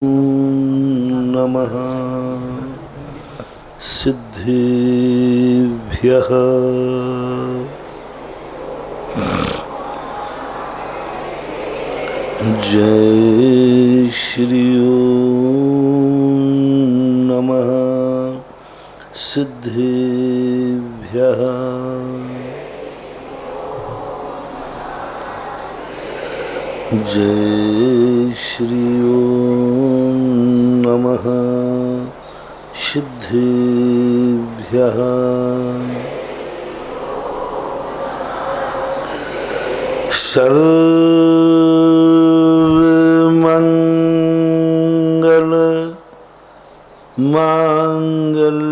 नमः सिद्धेभ्यः जय श्री ओम नमः सिद्धेभ्यः जय श्री ओम नमः सिद्धेभ्यः सर्वमंगल मांगल्यम्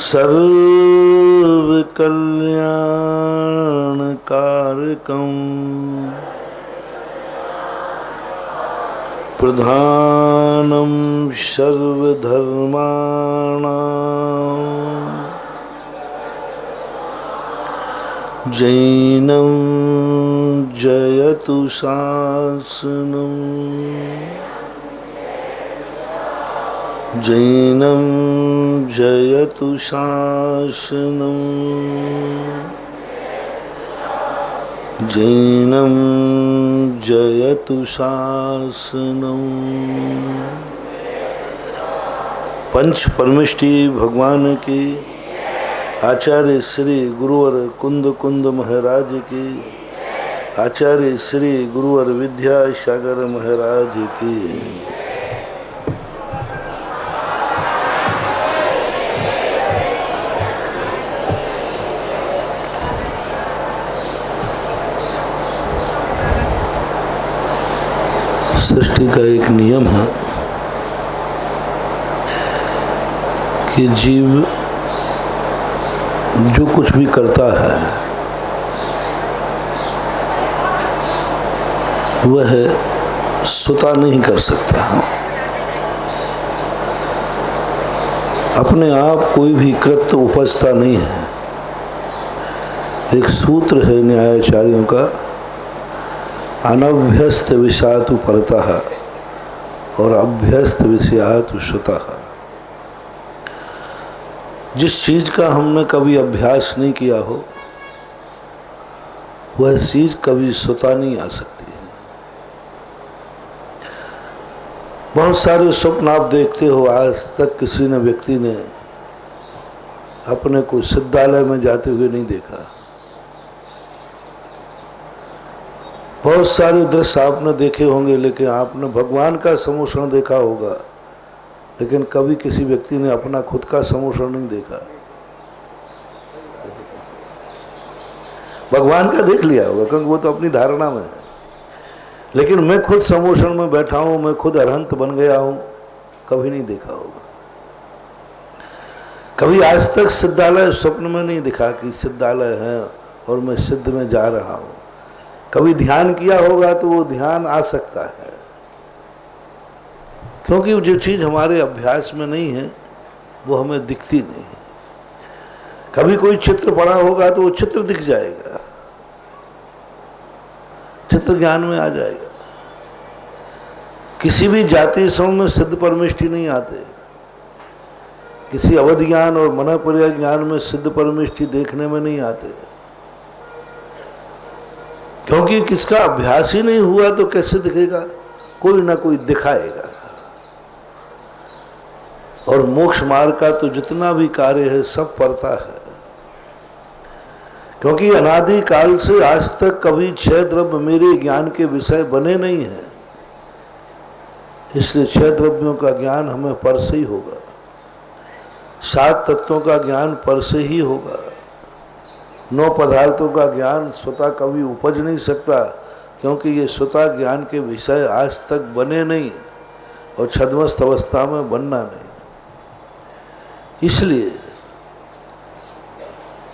सर्वकल्याणकारकम् प्रधानं सर्वधर्माणां जैनं जयतु शासनम् जैनं जयतु शासनम् जैनं जयतु शासनम्। पंच परमेष्टि भगवान की, आचार्य श्री गुरुवर कुंद कुंद महाराज की, आचार्य श्री गुरुवर विद्यासागर महाराज की। सृष्टि का एक नियम है कि जीव जो कुछ भी करता है वह स्वतः नहीं कर सकता। अपने आप कोई भी कृत्य उपजता नहीं है। एक सूत्र है न्यायाचार्यों का, अनभ्यस्त विषयातु परतः और अभ्यस्त विषयातु श्रुतः। जिस चीज का हमने कभी अभ्यास नहीं किया हो वह चीज कभी स्वतः नहीं आ सकती है। बहुत सारे स्वप्न आप देखते हो, आज तक किसी ने व्यक्ति ने अपने को सिद्धालय में जाते हुए नहीं देखा। बहुत सारे दृश्य आपने देखे होंगे, लेकिन आपने भगवान का समोषण देखा होगा, लेकिन कभी किसी व्यक्ति ने अपना खुद का समोषण नहीं देखा। भगवान का देख लिया होगा क्योंकि वो तो अपनी धारणा में है, लेकिन मैं खुद समोषण में बैठा हूं, मैं खुद अरहंत बन गया हूं, कभी नहीं देखा होगा। कभी आज तक सिद्धालय स्वप्न में नहीं दिखा कि सिद्धालय है और मैं सिद्ध में जा रहा हूं। कभी ध्यान किया होगा तो वो ध्यान आ सकता है, क्योंकि जो चीज हमारे अभ्यास में नहीं है वो हमें दिखती नहीं है। कभी कोई चित्र पढ़ा होगा तो वो चित्र दिख जाएगा, चित्र ज्ञान में आ जाएगा। किसी भी जाति सम में सिद्ध परमेष्टि नहीं आते। किसी अवध ज्ञान और मनःपर्या ज्ञान में सिद्ध परमेष्टि देखने में नहीं आते, क्योंकि किसका अभ्यास ही नहीं हुआ तो कैसे दिखेगा। कोई ना कोई दिखाएगा। और मोक्ष मार्ग का तो जितना भी कार्य है सब पड़ता है, क्योंकि अनादि काल से आज तक कभी 6 द्रव्य मेरे ज्ञान के विषय बने नहीं हैं। इसलिए 6 द्रव्यों का ज्ञान हमें पर से ही होगा, 7 तत्वों का ज्ञान पर से ही होगा। 9 पदार्थों का ज्ञान स्वतः कभी उपज नहीं सकता, क्योंकि ये स्वतः ज्ञान के विषय आज तक बने नहीं और छद्मस्त अवस्था में बनना नहीं। इसलिए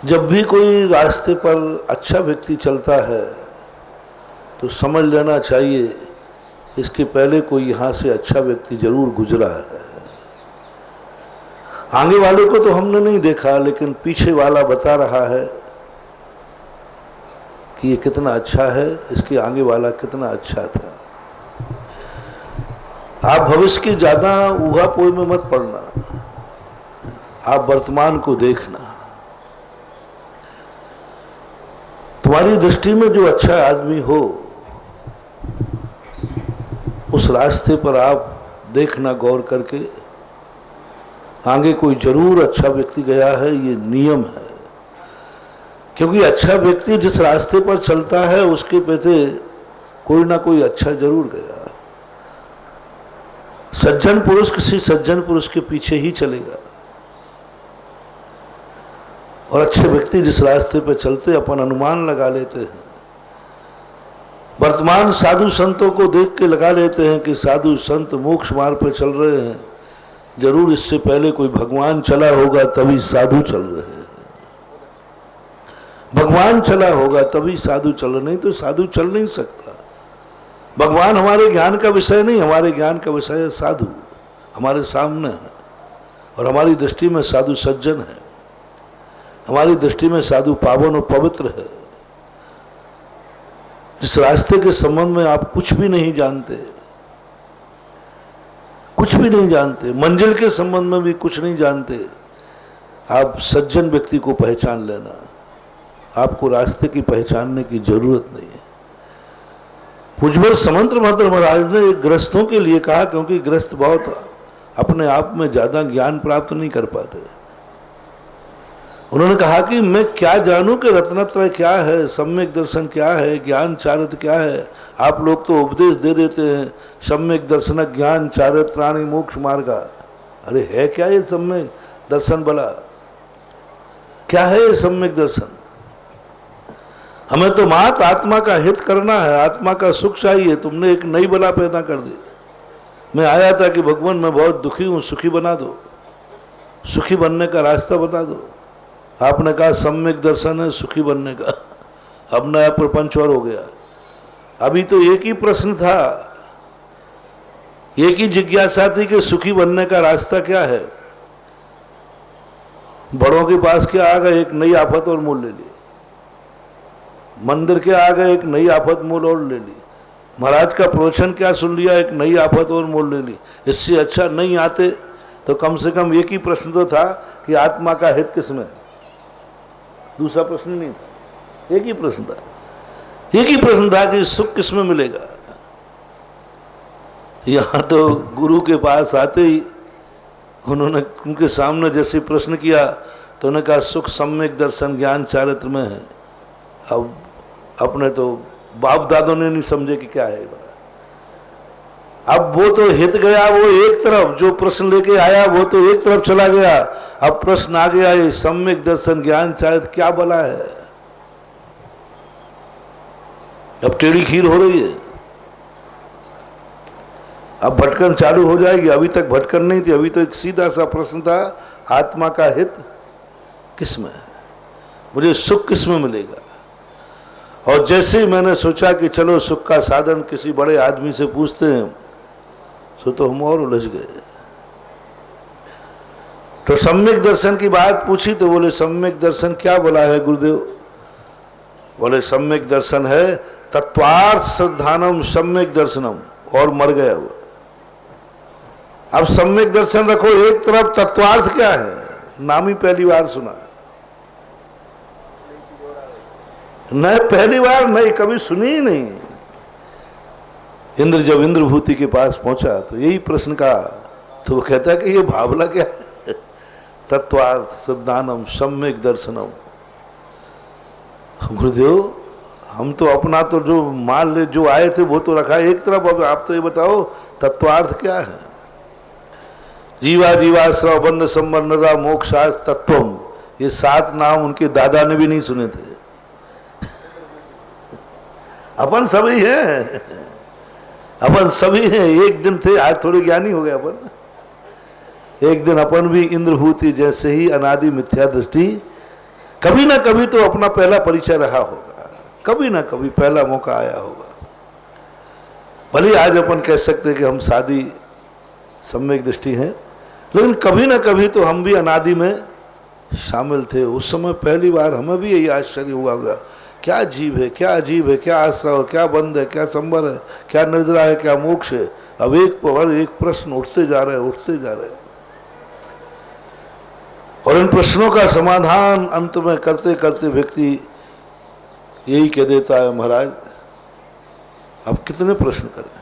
जब भी कोई रास्ते पर अच्छा व्यक्ति चलता है तो समझ लेना चाहिए इसके पहले कोई यहाँ से अच्छा व्यक्ति जरूर गुजरा है। आगे वाले को तो हमने नहीं देखा, लेकिन पीछे वाला बता रहा है कि ये कितना अच्छा है, इसके आगे वाला कितना अच्छा था। आप भविष्य की ज़्यादा ऊहापोह में मत पड़ना, आप वर्तमान को देखना। तुम्हारी दृष्टि में जो अच्छा आदमी हो उस रास्ते पर आप देखना गौर करके, आगे कोई जरूर अच्छा व्यक्ति गया है, ये नियम है। क्योंकि अच्छा व्यक्ति जिस रास्ते पर चलता है उसके पीछे कोई ना कोई अच्छा जरूर गया। सज्जन पुरुष किसी सज्जन पुरुष के पीछे ही चलेगा, और अच्छे व्यक्ति जिस रास्ते पर चलते अपन अनुमान लगा लेते हैं। वर्तमान साधु संतों को देख के लगा लेते हैं कि साधु संत मोक्ष मार्ग पर चल रहे हैं, जरूर इससे पहले कोई भगवान चला होगा तभी साधु चल रहे हैं। भगवान चला होगा तभी साधु चल रहे, नहीं तो साधु चल नहीं सकता। भगवान हमारे ज्ञान का विषय नहीं, हमारे ज्ञान का विषय है साधु। हमारे सामने है और हमारी दृष्टि में साधु सज्जन है, हमारी दृष्टि में साधु पावन और पवित्र है। जिस रास्ते के संबंध में आप कुछ भी नहीं जानते, कुछ भी नहीं जानते, मंजिल के संबंध में भी कुछ नहीं जानते, आप सज्जन व्यक्ति को पहचान लेना। आपको रास्ते की पहचानने की जरूरत नहीं है। पूज्य समंत भद्र महाराज ने गृहस्थों के लिए कहा, क्योंकि गृहस्थ बहुत अपने आप में ज्यादा ज्ञान प्राप्त नहीं कर पाते। उन्होंने कहा कि मैं क्या जानूं कि रत्नत्रय क्या है, सम्यक दर्शन क्या है, ज्ञान चारित्र क्या है। आप लोग तो उपदेश दे देते हैं, सम्यक दर्शन ज्ञान चारित्राणि मोक्ष मार्गा। अरे है क्या ये सम्यक दर्शन? भला क्या है ये सम्यक दर्शन? हमें तो मात आत्मा का हित करना है, आत्मा का सुख चाहिए। तुमने एक नई बला पैदा कर दी। मैं आया था कि भगवान मैं बहुत दुखी हूं, सुखी बना दो, सुखी बनने का रास्ता बता दो। आपने कहा सम्यक दर्शन है सुखी बनने का। अब नया प्रपंच और हो गया। अभी तो एक ही प्रश्न था, एक ही जिज्ञासा थी कि सुखी बनने का रास्ता क्या है। बड़ों के पास क्या आ गए, एक नई आफत और मोल ले ली। मंदिर के आ गए, एक नई आफत मोल और ले ली। महाराज का प्रवचन क्या सुन लिया, एक नई आफत और मोल ले ली। इससे अच्छा नहीं आते तो कम से कम एक ही प्रश्न तो था कि आत्मा का हित किसमें। दूसरा प्रश्न नहीं था, एक ही प्रश्न था। एक ही प्रश्न था कि सुख किसमें मिलेगा। यहां तो गुरु के पास आते ही उन्होंने उनके सामने जैसे प्रश्न किया तो उन्होंने कहा सुख सम्यक दर्शन ज्ञान चारित्र में है। अब अपने तो बाप दादों ने नहीं समझे कि क्या है। अब वो तो हित गया, वो एक तरफ, जो प्रश्न लेके आया वो तो एक तरफ चला गया। अब प्रश्न आ गया ये सम्यक दर्शन ज्ञान चारित्र क्या भला है। अब टेढ़ी खीर हो रही है, अब भटकन चालू हो जाएगी। अभी तक भटकन नहीं थी, अभी तो एक सीधा सा प्रश्न था, आत्मा का हित किसमें, मुझे सुख किसमें मिलेगा। और जैसे ही मैंने सोचा कि चलो सुख का साधन किसी बड़े आदमी से पूछते हैं, तो हम और उलझ गए। तो सम्यक दर्शन की बात पूछी तो बोले सम्यक दर्शन क्या बोला है गुरुदेव? बोले सम्यक दर्शन है तत्वार्थ श्रद्धानम सम्यक दर्शनम। और मर गया वो। अब सम्यक दर्शन रखो एक तरफ, तत्वार्थ क्या है नाम ही पहली बार सुना। न पहली बार नहीं, कभी सुनी ही नहीं। इंद्र जब इंद्रभूति के पास पहुंचा तो यही प्रश्न का, तो वो कहता है कि ये भावला क्या है? तत्वार्थ श्रद्धानम सम्यक दर्शनम। गुरुदेव हम तो अपना तो जो मान ले जो आए थे वो तो रखा एक तरफ, अब आप तो ये बताओ तत्वार्थ क्या है? जीवा जीवाश्रव बंध संबंधरा मोक्षार्थ तत्वम, ये 7 नाम उनके दादा ने भी नहीं सुने थे। अपन सभी हैं, अपन सभी हैं। एक दिन थे, आज थोड़े ज्ञानी हो गए अपन। एक दिन अपन भी इंद्रभूति जैसे ही अनादि मिथ्या दृष्टि, कभी ना कभी तो अपना पहला परिचय रहा होगा, कभी ना कभी पहला मौका आया होगा। भले आज अपन कह सकते कि हम सादी सम्यक दृष्टि हैं, लेकिन कभी ना कभी तो हम भी अनादि में शामिल थे। उस समय पहली बार हमें भी यही आश्चर्य हुआ होगा क्या जीव है, क्या अजीब है, क्या आश्रय है, क्या बंध है, क्या संबर है, क्या निर्जरा है, क्या मोक्ष है। अब एक पर एक प्रश्न उठते जा रहे हैं, उठते जा रहे हैं, और इन प्रश्नों का समाधान अंत में करते करते व्यक्ति यही कह देता है, महाराज अब कितने प्रश्न करें।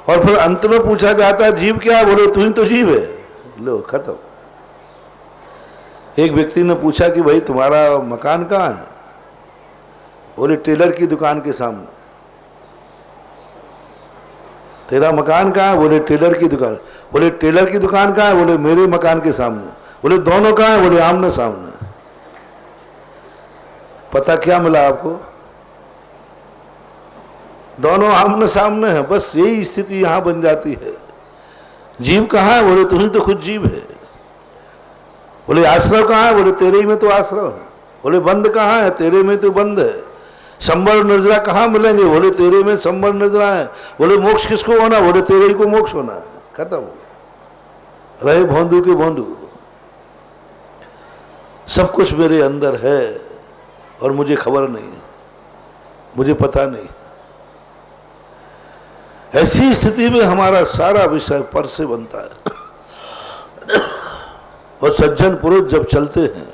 और फिर अंत में पूछा जाता है जीव क्या है, बोले तू ही तो जीव है, लो खत्म। एक व्यक्ति ने पूछा कि भाई तुम्हारा मकान कहाँ है, बोले टेलर की दुकान के सामने। तेरा मकान कहाँ है, बोले टेलर की दुकान। बोले टेलर की दुकान कहाँ है, बोले मेरे मकान के सामने। बोले दोनों कहाँ है, बोले आमने सामने। पता क्या मिला आपको, दोनों आमने सामने हैं। बस यही स्थिति यहां बन जाती है। जीव कहाँ है, बोले तुम तो खुद जीव है। बोले आश्रय कहाँ है, बोले तेरे ही में तो आश्रय है। बोले बंद कहाँ है, तेरे में तो बंद है। संबर निर्जरा कहाँ मिलेंगे, बोले तेरे में संबर निर्जरा है। बोले मोक्ष किसको होना, बोले तेरे ही को मोक्ष होना है। खत्म हो गया, रहे भोंदू के भोंदू। सब कुछ मेरे अंदर है और मुझे खबर नहीं है, मुझे पता नहीं। ऐसी स्थिति में हमारा सारा विषय पर से बनता है। और सज्जन पुरुष जब चलते हैं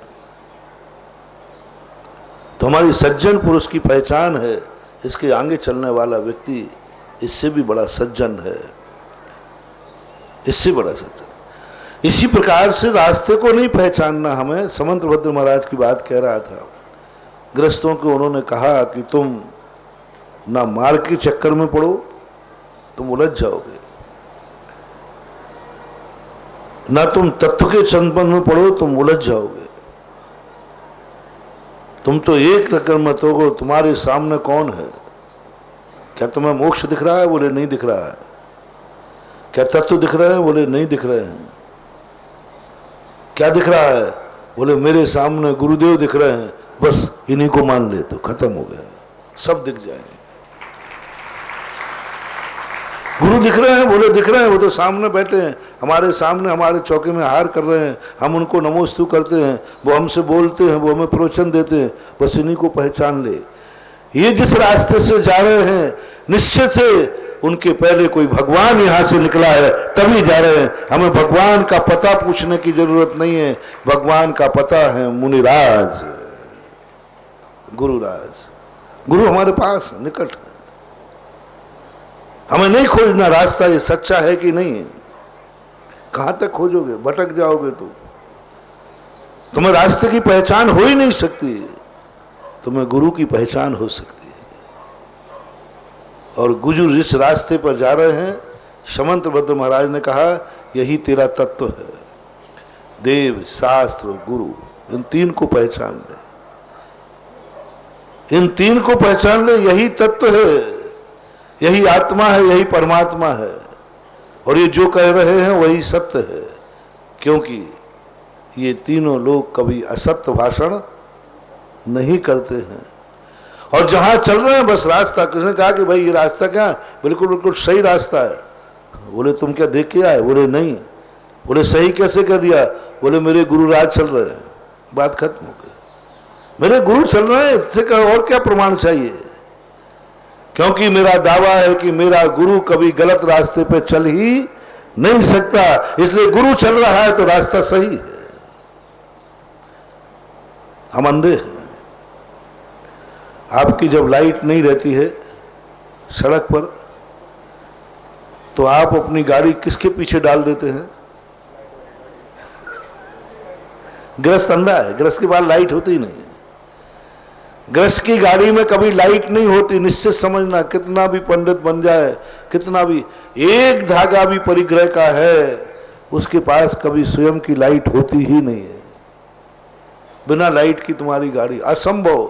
तो हमारी सज्जन पुरुष की पहचान है, इसके आगे चलने वाला व्यक्ति इससे भी बड़ा सज्जन है, इससे बड़ा सज्जन। इसी प्रकार से रास्ते को नहीं पहचानना हमें। समंतभद्र महाराज की बात कह रहा था, गृहस्थों को उन्होंने कहा कि तुम ना मार्ग के चक्कर में पड़ो, तुम उलझ जाओगे, ना तुम तत्व के संबंध में पड़ो, तुम उलझ जाओगे। तुम तो एक चक्कर मत हो, तुम्हारे सामने कौन है। क्या तुम्हें मोक्ष दिख रहा है, बोले नहीं दिख रहा है। क्या तत्व दिख रहे हैं, बोले नहीं दिख रहे हैं। क्या दिख रहा है, बोले मेरे सामने गुरुदेव दिख रहे हैं, बस इन्हीं को मान ले तो खत्म हो गया, सब दिख जाएंगे। गुरु दिख रहे हैं, बोले दिख रहे हैं, वो तो सामने बैठे हैं, हमारे सामने हमारे चौके में हार कर रहे हैं, हम उनको नमोस्तु करते हैं, वो हमसे बोलते हैं, वो हमें प्रवचन देते हैं, बस इन्हीं को पहचान ले। ये जिस रास्ते से जा रहे हैं निश्चित है उनके पहले कोई भगवान यहां से निकला है, तभी जा रहे हैं। हमें भगवान का पता पूछने की जरूरत नहीं है, भगवान का पता है मुनिराज, गुरुराज। गुरु हमारे पास निकट है, हमें नहीं खोजना रास्ता ये सच्चा है कि नहीं। कहां तक खोजोगे, भटक जाओगे तो तुम्हें रास्ते की पहचान हो ही नहीं सकती, तुम्हें गुरु की पहचान हो सकती है। और गुरु जिस रास्ते पर जा रहे हैं, समंतभद्र महाराज ने कहा यही तेरा तत्व है। देव, शास्त्र, गुरु, इन तीन को पहचान ले, इन तीन को पहचान ले, यही तत्व है, यही आत्मा है, यही परमात्मा है। और ये जो कह रहे हैं वही सत्य है, क्योंकि ये तीनों लोग कभी असत्य भाषण नहीं करते हैं। और जहां चल रहे हैं बस रास्ता, किसने कहा कि भाई ये रास्ता क्या, बिल्कुल बिल्कुल सही रास्ता है। बोले तुम क्या देख के आए, बोले नहीं। बोले सही कैसे कह दिया, बोले मेरे गुरुराज चल रहे हैं। बात खत्म हो गई, मेरे गुरु चल रहे हैं, इससे और क्या प्रमाण चाहिए। क्योंकि मेरा दावा है कि मेरा गुरु कभी गलत रास्ते पे चल ही नहीं सकता, इसलिए गुरु चल रहा है तो रास्ता सही है। हम अंधे हैं। आपकी जब लाइट नहीं रहती है सड़क पर तो आप अपनी गाड़ी किसके पीछे डाल देते हैं? गृहस्थ अंधा है, गृहस्थ के पास लाइट होती ही नहीं है। गृहस्थ की गाड़ी में कभी लाइट नहीं होती, निश्चित समझना। कितना भी पंडित बन जाए, कितना भी, एक धागा भी परिग्रह का है, उसके पास कभी स्वयं की लाइट होती ही नहीं है। बिना लाइट की तुम्हारी गाड़ी असंभव,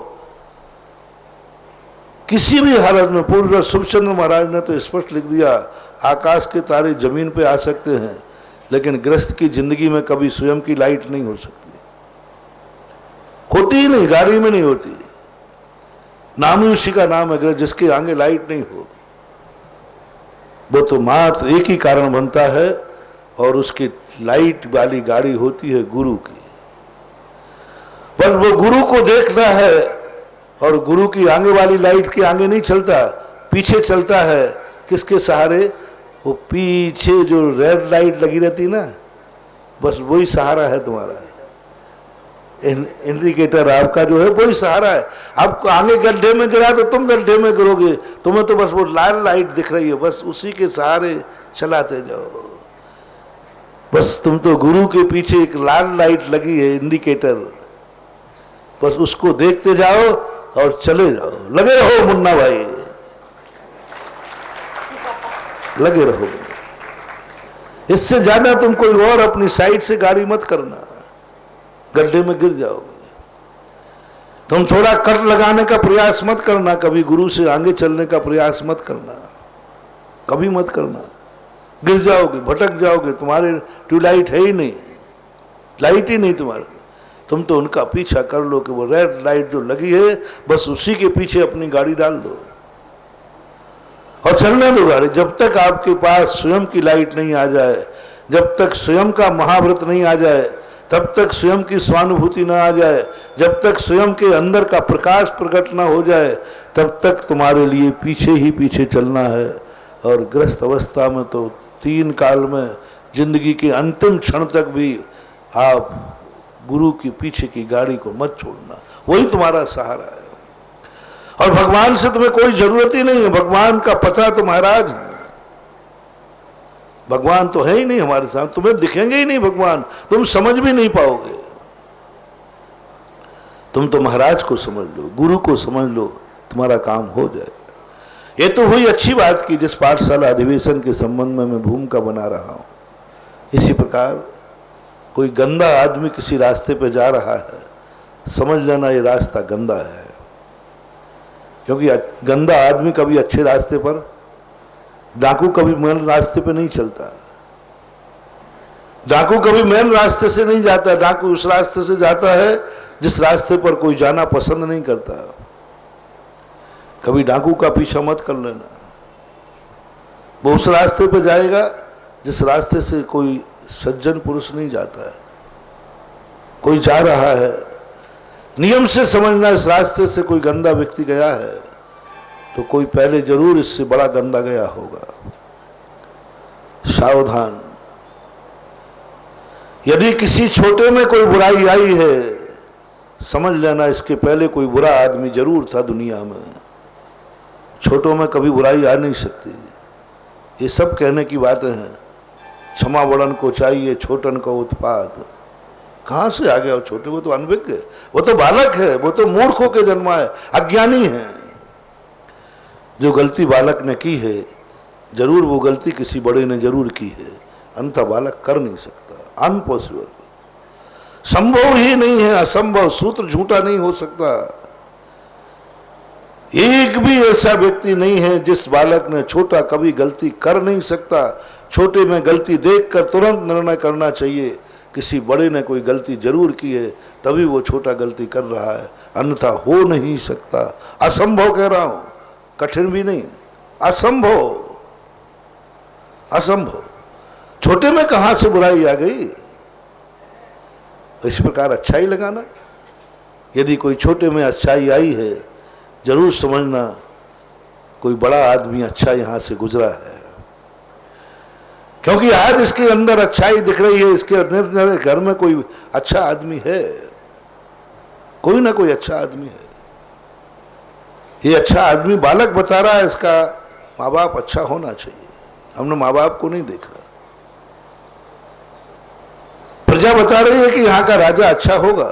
किसी भी हालत में। पूर्व सुखचंद्र महाराज ने तो स्पष्ट लिख दिया, आकाश के तारे जमीन पे आ सकते हैं, लेकिन गृहस्थ की जिंदगी में कभी स्वयं की लाइट नहीं हो सकती, होती ही नहीं, गाड़ी में नहीं होती। नाम ही उसी का नाम है गृहस्थ, जिसके आगे लाइट नहीं हो, वो तो मात्र एक ही कारण बनता है, और उसकी लाइट वाली गाड़ी होती है गुरु की। पर वो गुरु को देखना है और गुरु की आगे वाली लाइट के आगे नहीं चलता, पीछे चलता है। किसके सहारे? वो पीछे जो रेड लाइट लगी रहती ना, बस वही सहारा है तुम्हारा। इंडिकेटर आपका जो है वही सहारा है। आप आगे गड्ढे में गिरा तो तुम गड्ढे में गिरोगे, तुम्हें तो बस वो लाल लाइट दिख रही है, बस उसी के सहारे चलाते जाओ। बस तुम तो गुरु के पीछे एक लाल लाइट लगी है, इंडिकेटर, बस उसको देखते जाओ और चले जाओ। लगे रहो मुन्ना भाई, लगे रहो। इससे ज्यादा तुम कोई और अपनी साइड से गाड़ी मत करना, गड्ढे में गिर जाओगे। तुम थोड़ा कट लगाने का प्रयास मत करना, कभी गुरु से आगे चलने का प्रयास मत करना, कभी मत करना। गिर जाओगे, भटक जाओगे। तुम्हारे ट्यूबलाइट है ही नहीं, लाइट ही नहीं तुम्हारे। तुम तो उनका पीछा कर लो कि वो रेड लाइट जो लगी है, बस उसी के पीछे अपनी गाड़ी डाल दो और चलने दो गाड़ी। जब तक आपके पास स्वयं की लाइट नहीं आ जाए, जब तक स्वयं का महाव्रत नहीं आ जाए, तब तक स्वयं की स्वानुभूति ना आ जाए, जब तक स्वयं के अंदर का प्रकाश प्रकट ना हो जाए, तब तक तुम्हारे लिए पीछे ही पीछे चलना है। और ग्रस्त अवस्था में तो 3 काल में, जिंदगी के अंतिम क्षण तक भी आप गुरु की पीछे की गाड़ी को मत छोड़ना, वही तुम्हारा सहारा है। और भगवान से तुम्हें कोई जरूरत ही नहीं है। भगवान का पता तो महाराज है, भगवान तो है ही नहीं हमारे साथ, तुम्हें दिखेंगे ही नहीं भगवान, तुम समझ भी नहीं पाओगे। तुम तो महाराज को समझ लो, गुरु को समझ लो, तुम्हारा काम हो जाए। ये तो हुई अच्छी बात की जिस पाठशाला अधिवेशन के संबंध में मैं भूमिका बना रहा हूं। इसी प्रकार कोई गंदा आदमी किसी रास्ते पे जा रहा है, समझ लेना ये रास्ता गंदा है। क्योंकि गंदा आदमी कभी अच्छे रास्ते पर, डाकू कभी मेन रास्ते पे नहीं चलता, डाकू कभी मेन रास्ते से नहीं जाता। डाकू उस रास्ते से जाता है जिस रास्ते पर कोई जाना पसंद नहीं करता। कभी डाकू का पीछा मत कर लेना, वो उस रास्ते पे जाएगा जिस रास्ते से कोई सज्जन पुरुष नहीं जाता है। कोई जा रहा है, नियम से समझना, इस रास्ते से कोई गंदा व्यक्ति गया है तो कोई पहले जरूर इससे बड़ा गंदा गया होगा। सावधान। यदि किसी छोटे में कोई बुराई आई है, समझ लेना इसके पहले कोई बुरा आदमी जरूर था दुनिया में। छोटों में कभी बुराई आ नहीं सकती। ये सब कहने की बातें हैं। क्षमा बड़न को चाहिए, छोटन को उत्पाद। कहां से आ गया वो छोटे? वो तो अनभिज्ञ है, वो तो बालक है, वो तो मूर्ख होकर जन्मा है, अज्ञानी है। जो गलती बालक ने की है, जरूर वो गलती किसी बड़े ने जरूर की है, अन्यथा बालक कर नहीं सकता। अनपॉसिबल, संभव ही नहीं है, असंभव। सूत्र झूठा नहीं हो सकता। एक भी ऐसा व्यक्ति नहीं है जिस बालक ने, छोटा कभी गलती कर नहीं सकता। छोटे में गलती देखकर तुरंत निर्णय करना चाहिए, किसी बड़े ने कोई गलती जरूर की है तभी वो छोटा गलती कर रहा है, अन्यथा हो नहीं सकता। असंभव कह रहा हूं, कठिन भी नहीं, असंभव, असंभव। छोटे में कहां से बुराई आ गई? इस प्रकार अच्छाई लगाना। यदि कोई छोटे में अच्छाई आई है, जरूर समझना कोई बड़ा आदमी अच्छा यहां से गुजरा है। क्योंकि आज इसके अंदर अच्छाई दिख रही है, इसके घर में कोई अच्छा आदमी है, कोई ना कोई अच्छा आदमी है। ये अच्छा आदमी बालक बता रहा है, इसका माँ बाप अच्छा होना चाहिए। हमने माँ बाप को नहीं देखा। प्रजा बता रही है कि यहां का राजा अच्छा होगा,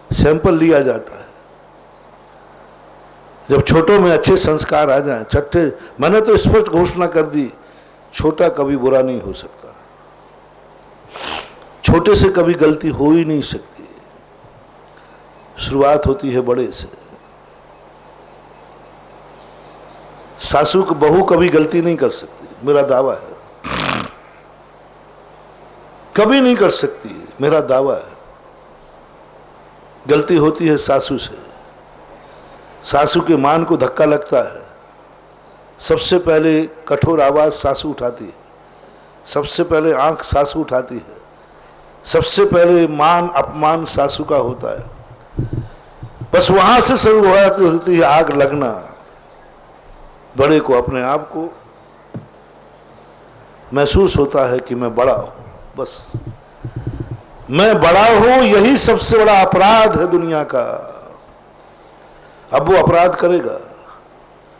सैंपल लिया जाता है। जब छोटों में अच्छे संस्कार आ जाएं, छठे, मैंने तो स्पष्ट घोषणा कर दी, छोटा कभी बुरा नहीं हो सकता। छोटे से कभी गलती हो ही नहीं सकती। शुरुआत होती है बड़े से। सासू की बहू कभी गलती नहीं कर सकती, मेरा दावा है। कभी नहीं कर सकती, मेरा दावा है। गलती होती है सासू से। सासू के मान को धक्का लगता है, सबसे पहले कठोर आवाज सासू उठाती है, सबसे पहले आंख सासू उठाती है, सबसे पहले मान अपमान सासू का होता है। बस वहां से शुरू होती है आग लगना। बड़े को अपने आप को महसूस होता है कि मैं बड़ा हूं, बस मैं बड़ा हूं, यही सबसे बड़ा अपराध है दुनिया का। अब वो अपराध करेगा,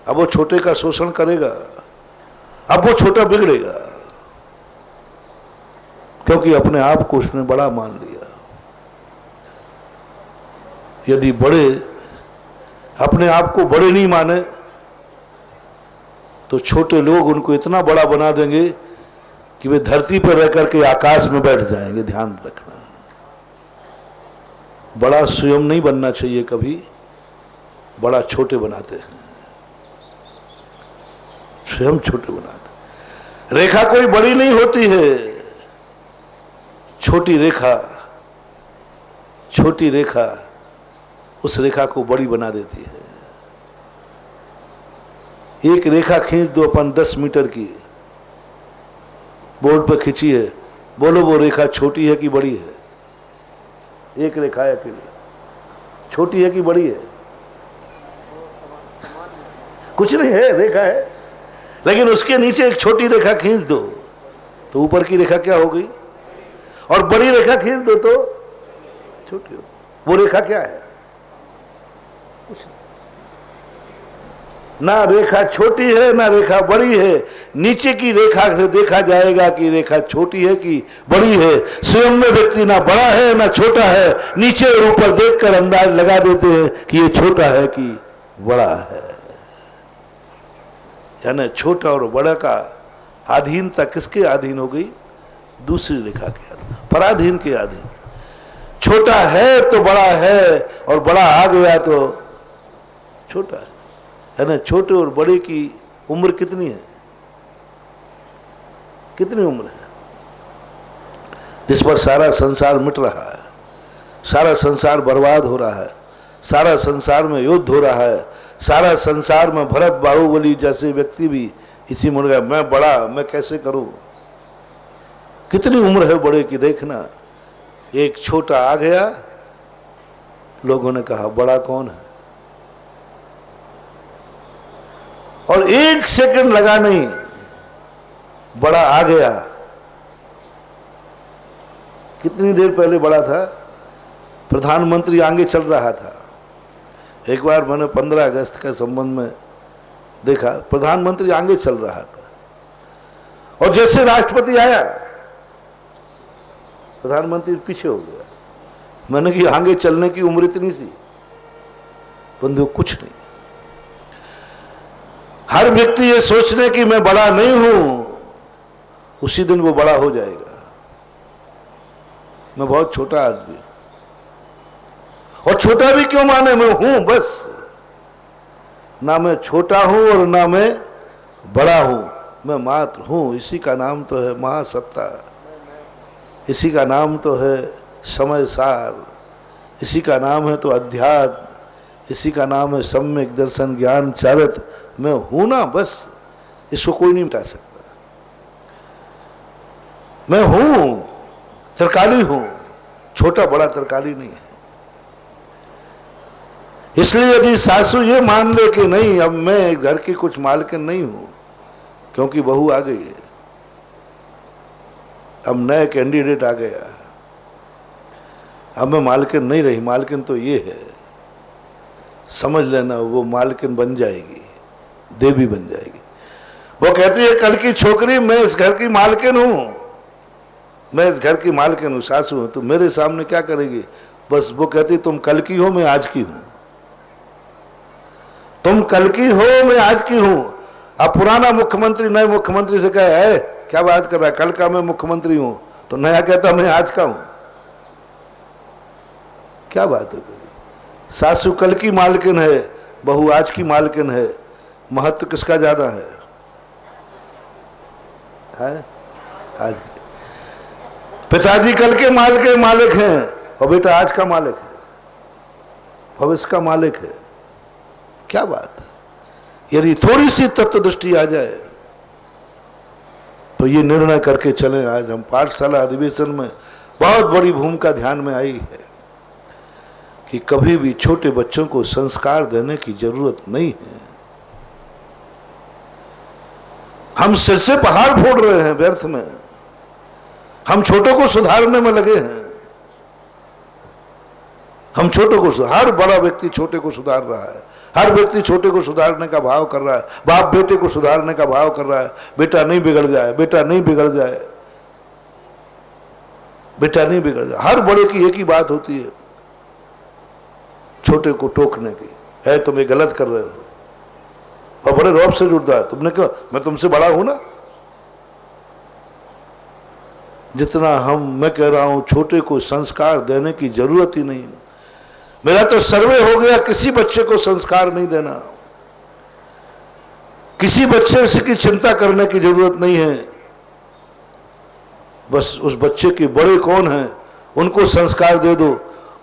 अब वो छोटे का शोषण करेगा, अब वो छोटा बिगड़ेगा, क्योंकि अपने आप को उसने बड़ा मान लिया। यदि बड़े अपने आप को बड़े नहीं माने तो छोटे लोग उनको इतना बड़ा बना देंगे कि वे धरती पर रह करके आकाश में बैठ जाएंगे। ध्यान रखना, बड़ा स्वयं नहीं बनना चाहिए, कभी बड़ा छोटे बनाते हैं, स्वयं छोटे बनाते। रेखा कोई बड़ी नहीं होती है, छोटी रेखा उस रेखा को बड़ी बना देती है। एक रेखा खींच दो अपन 10 मीटर की, बोर्ड पर खींची है, बोलो वो रेखा छोटी है कि बड़ी है? एक रेखा है अकेली, छोटी है कि बड़ी है? कुछ नहीं है, रेखा है। लेकिन उसके नीचे एक छोटी रेखा खींच दो तो ऊपर की रेखा क्या हो गई, और बड़ी रेखा खींच दो तो छोटी हो। वो रेखा क्या है? कुछ नहीं। ना रेखा छोटी है ना रेखा बड़ी है। नीचे की रेखा से देखा जाएगा कि रेखा छोटी है कि बड़ी है। स्वयं में व्यक्ति ना बड़ा है ना छोटा है, नीचे और ऊपर देखकर अंदाज लगा देते हैं कि ये छोटा है कि बड़ा है। यानी छोटा और बड़ा का अधीनता किसके अधीन हो गई? दूसरी रेखा के अधीन, पराधीन के अधीन। छोटा है तो बड़ा है, और बड़ा आ गया तो छोटा है। ना छोटे और बड़े की उम्र कितनी है? कितनी उम्र है जिस पर सारा संसार मिट रहा है, सारा संसार बर्बाद हो रहा है, सारा संसार में युद्ध हो रहा है, सारा संसार में भरत बाहुबली जैसे व्यक्ति भी इसी में गया, मैं बड़ा, मैं कैसे करूं? कितनी उम्र है बड़े की? देखना, एक छोटा आ गया, लोगों ने कहा बड़ा कौन है? और एक सेकंड लगा नहीं, बड़ा आ गया। कितनी देर पहले बड़ा था? प्रधानमंत्री आगे चल रहा था। एक बार मैंने 15 अगस्त के संबंध में देखा, प्रधानमंत्री आगे चल रहा था, और जैसे राष्ट्रपति आया प्रधानमंत्री पीछे हो गया। मैंने कि आगे चलने की उम्र इतनी सी? बंधु कुछ नहीं। हर व्यक्ति ये सोचने कि मैं बड़ा नहीं हूं, उसी दिन वो बड़ा हो जाएगा। मैं बहुत छोटा आदमी, और छोटा भी क्यों माने, मैं हूं बस। ना मैं छोटा हूं और ना मैं बड़ा हूं, मैं मात्र हूं। इसी का नाम तो है महासत्ता, इसी का नाम तो है समय सार, इसी का नाम है तो अध्यात्म, इसी का नाम है सम्यक दर्शन ज्ञान चारित। मैं हूं ना बस, इसको कोई नहीं मिटा सकता। मैं हूं, तरकाली हूं, छोटा बड़ा तरकाली नहीं है। इसलिए यदि सासू ये मान ले कि नहीं अब मैं घर की कुछ मालकिन नहीं हूं, क्योंकि बहू आ गई है, अब नए कैंडिडेट आ गया, अब मैं मालकिन नहीं रही, मालकिन तो ये है, समझ लेना वो मालकिन बन जाएगी, देवी बन जाएगी। वो कहती है कल की छोकरी मैं इस घर की मालकिन हूं, मैं इस घर की मालकिन हूं, सासू हूं, तो मेरे सामने क्या करेगी? बस वो कहती तुम कल की हो, मैं आज की हूं, तुम कल की हो, मैं आज की हूं। अब पुराना मुख्यमंत्री नए मुख्यमंत्री से कहे है क्या बात कर रहा है, कल का मैं मुख्यमंत्री हूं, तो नया कहता मैं आज का हूं। क्या बात है? सासू कल की मालकिन है, बहू आज की मालकिन है, महत्व किसका ज्यादा है? आज पिताजी कल के मालिक हैं, और बेटा आज का मालिक है, भविष्य का मालिक है। क्या बात है? यदि थोड़ी सी तत्व दृष्टि आ जाए तो ये निर्णय करके चले। आज हम पाठशाला अधिवेशन में बहुत बड़ी भूमिका ध्यान में आई है कि कभी भी छोटे बच्चों को संस्कार देने की जरूरत नहीं है। हम सिर से पहाड़ फोड़ रहे हैं व्यर्थ में। हम छोटों को सुधारने में लगे हैं। हम छोटों को, हर बड़ा व्यक्ति छोटे को सुधार रहा है। हर व्यक्ति छोटे को सुधारने का भाव कर रहा है। बाप बेटे को सुधारने का भाव कर रहा है, बेटा नहीं बिगड़ जाए, बेटा नहीं बिगड़ जाए, बेटा नहीं बिगड़ जाए। हर बड़े की एक ही बात होती है, छोटे को टोकने की, है तुम ये गलत कर रहे हो। और बड़े रौब से जुड़ता है, तुमने क्यों, मैं तुमसे बड़ा हूं ना। जितना मैं कह रहा हूं छोटे को संस्कार देने की जरूरत ही नहीं। मेरा तो सर्वे हो गया, किसी बच्चे को संस्कार नहीं देना। किसी बच्चे से की चिंता करने की जरूरत नहीं है। बस उस बच्चे के बड़े कौन हैं उनको संस्कार दे दो,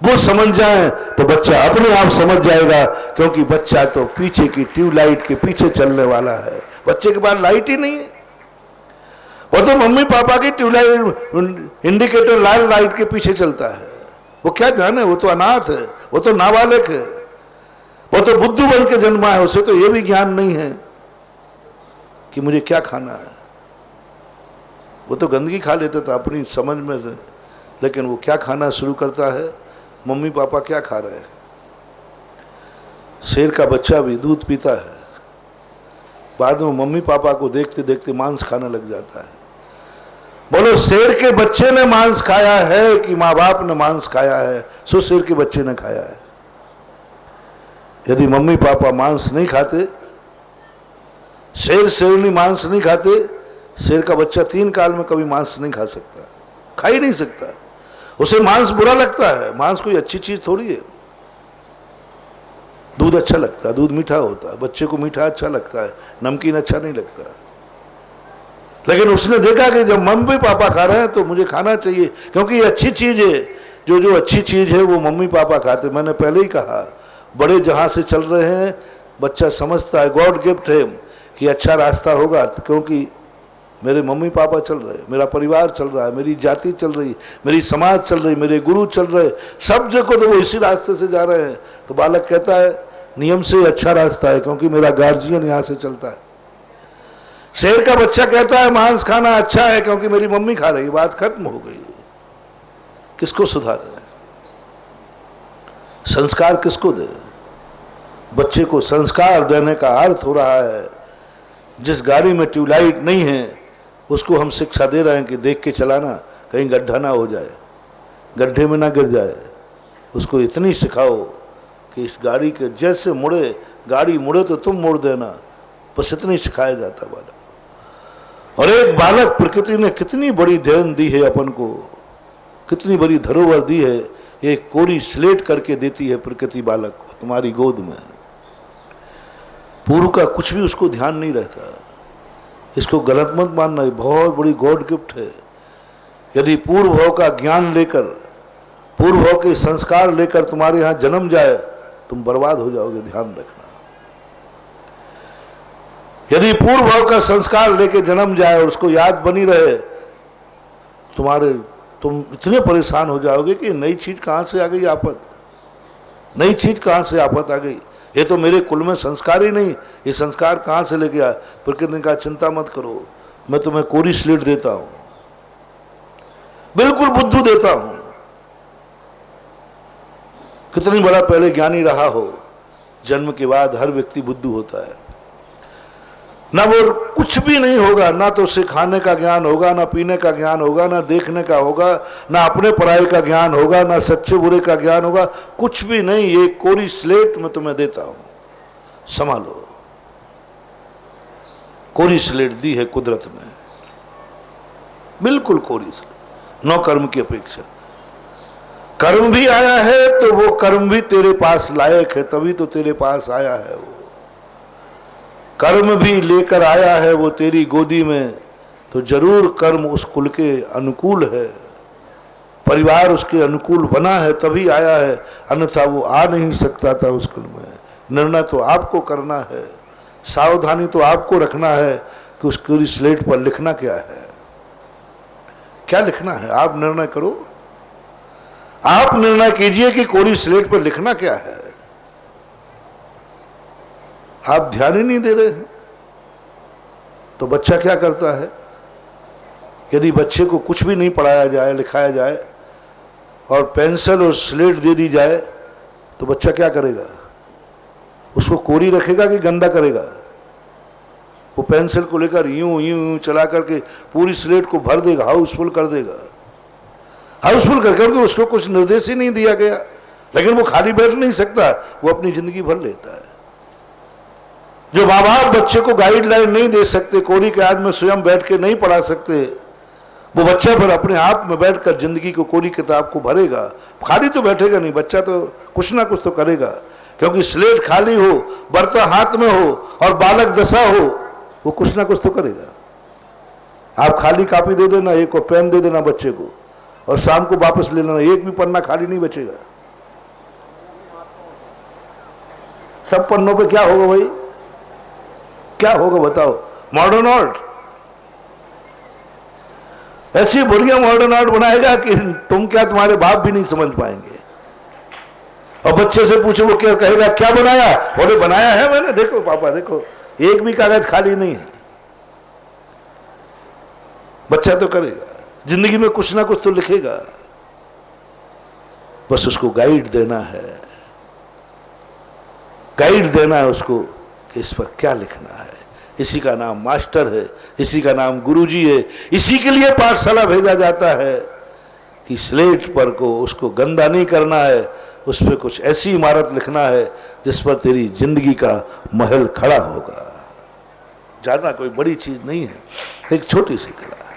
वो समझ जाए तो बच्चा अपने आप समझ जाएगा। क्योंकि बच्चा तो पीछे की ट्यूबलाइट के पीछे चलने वाला है। बच्चे के पास लाइट ही नहीं है, वो तो मम्मी पापा की ट्यूबलाइट इंडिकेटर लाल लाइट के पीछे चलता है। वो क्या जाने, वो तो अनाथ है, वो तो नाबालिग है, वो तो बुद्धू बन के जन्मा है। उसे तो ये भी ज्ञान नहीं है कि मुझे क्या खाना है। वो तो गंदगी खा लेता था अपनी समझ में से, लेकिन वो क्या खाना शुरू करता है, मम्मी पापा क्या खा रहे हैं। शेर का बच्चा भी दूध पीता है, बाद में मम्मी पापा को देखते देखते मांस खाने लग जाता है। बोलो, शेर के बच्चे ने मांस खाया है कि माँ बाप ने मांस खाया है? सो शेर के बच्चे ने खाया है। यदि मम्मी पापा मांस नहीं खाते, शेर शेरनी मांस नहीं खाते, शेर का बच्चा 3 काल में कभी मांस नहीं खा सकता, खा ही नहीं सकता। उसे मांस बुरा लगता है। मांस कोई अच्छी चीज थोड़ी है। दूध अच्छा लगता है, दूध मीठा होता है, बच्चे को मीठा अच्छा लगता है, नमकीन अच्छा नहीं लगता। लेकिन उसने देखा कि जब मम्मी पापा खा रहे हैं तो मुझे खाना चाहिए, क्योंकि ये अच्छी चीज है। जो अच्छी चीज है वो मम्मी पापा खाते। मैंने पहले ही कहा, बड़े जहां से चल रहे हैं बच्चा समझता है गॉड गिफ्ट है कि अच्छा रास्ता होगा, क्योंकि मेरे मम्मी पापा चल रहे, मेरा परिवार चल रहा है, मेरी जाति चल रही, मेरी समाज चल रही, मेरे गुरु चल रहे, सब जगह तो वो इसी रास्ते से जा रहे हैं। तो बालक कहता है नियम से अच्छा रास्ता है, क्योंकि मेरा गार्जियन यहाँ से चलता है। शेर का बच्चा कहता है मांस खाना अच्छा है क्योंकि मेरी मम्मी खा रही। बात खत्म हो गई। किसको सुधारे? संस्कार किसको दे? बच्चे को संस्कार देने का अर्थ हो रहा है, जिस गाड़ी में ट्यूबलाइट नहीं है उसको हम शिक्षा दे रहे हैं कि देख के चलाना, कहीं गड्ढा ना हो जाए, गड्ढे में ना गिर जाए। उसको इतनी सिखाओ कि इस गाड़ी के जैसे मुड़े, गाड़ी मुड़े तो तुम मोड़ देना, बस इतनी सिखाया जाता बालक। और एक बालक, प्रकृति ने कितनी बड़ी देन दी है अपन को, कितनी बड़ी धरोहर दी है। एक कोरी स्लेट करके देती है प्रकृति बालक को तुम्हारी गोद में। पूर्व का कुछ भी उसको ध्यान नहीं रहता। इसको गलत मत मानना, बहुत बड़ी गॉड गिफ्ट है। यदि पूर्व भाव का ज्ञान लेकर, पूर्व भाव के संस्कार लेकर तुम्हारे यहाँ जन्म जाए, तुम बर्बाद हो जाओगे, ध्यान रखना। यदि पूर्व भाव का संस्कार लेके जन्म जाए और उसको याद बनी रहे, तुम इतने परेशान हो जाओगे कि नई चीज कहां से आ गई आफत, नई चीज कहां से आफत आ गई। ये तो मेरे कुल में संस्कार ही नहीं, ये संस्कार कहां से लेके आया? प्रकृति ने कहा चिंता मत करो, मैं तुम्हें कोरी स्लेट देता हूं, बिल्कुल बुद्धू देता हूं। कितनी बड़ा पहले ज्ञानी रहा हो, जन्म के बाद हर व्यक्ति बुद्धू होता है। ना वो कुछ भी नहीं होगा, ना तो उसे खाने का ज्ञान होगा, ना पीने का ज्ञान होगा, ना देखने का होगा, ना अपने पढ़ाई का ज्ञान होगा, ना सच्चे बुरे का ज्ञान होगा, कुछ भी नहीं। ये कोरी स्लेट मैं तुम्हें देता हूं, संभालो। कोरी स्लेट दी है कुदरत ने, बिल्कुल कोरी स्लेट, नौ कर्म की अपेक्षा। कर्म भी आया है तो वो कर्म भी तेरे पास लायक है, तभी तो तेरे पास आया है। वो कर्म भी लेकर आया है वो तेरी गोदी में, तो जरूर कर्म उस कुल के अनुकूल है, परिवार उसके अनुकूल बना है तभी आया है, अन्यथा वो आ नहीं सकता था उस कुल में। निर्णय तो आपको करना है, सावधानी तो आपको रखना है कि उस पूरी स्लेट पर लिखना क्या है, क्या लिखना है, आप निर्णय करो। आप निर्णय कीजिए कि कोरी स्लेट पर लिखना क्या है। आप ध्यान ही नहीं दे रहे हैं तो बच्चा क्या करता है? यदि बच्चे को कुछ भी नहीं पढ़ाया जाए, लिखाया जाए और पेंसिल और स्लेट दे दी जाए तो बच्चा क्या करेगा? उसको कोरी रखेगा कि गंदा करेगा? वो पेंसिल को लेकर यूं यूं यूं चला करके पूरी स्लेट को भर देगा, हाउसफुल कर देगा, हाउसफुल कर, क्योंकि उसको कुछ निर्देश ही नहीं दिया गया। लेकिन वो खाली बैठ नहीं सकता, वो अपनी जिंदगी भर लेता है। जो माँ बाप बच्चे को गाइडलाइन नहीं दे सकते, कोरी के आज में स्वयं बैठ के नहीं पढ़ा सकते, वो बच्चा फिर अपने आप में बैठकर जिंदगी को कोरी किताब को भरेगा। खाली तो बैठेगा नहीं, बच्चा तो कुछ ना कुछ तो करेगा, क्योंकि स्लेट खाली हो, बर्ता हाथ में हो और बालक दशा हो, वो कुछ ना कुछ तो करेगा। आप खाली कॉपी दे देना, एक और पेन दे देना बच्चे को, और शाम को वापस ले लेना, एक भी पन्ना खाली नहीं बचेगा। सब पन्नों पे क्या होगा भाई? क्या होगा बताओ? Modern art. ऐसी बढ़िया मॉडर्न आर्ट बनाएगा कि तुम क्या, तुम्हारे बाप भी नहीं समझ पाएंगे। और बच्चे से पूछो वो क्या कहेगा, क्या बनाया? बोले बनाया है मैंने, देखो पापा देखो, एक भी कागज खाली नहीं है। बच्चा तो करेगा, जिंदगी में कुछ ना कुछ तो लिखेगा, बस उसको गाइड देना है, गाइड देना है उसको कि इस पर क्या लिखना है। इसी का नाम मास्टर है, इसी का नाम गुरुजी है। इसी के लिए पाठशाला भेजा जाता है कि स्लेट पर को उसको गंदा नहीं करना है, उस पर कुछ ऐसी इमारत लिखना है जिस पर तेरी जिंदगी का महल खड़ा होगा। ज्यादा कोई बड़ी चीज नहीं है, एक छोटी सी कला है।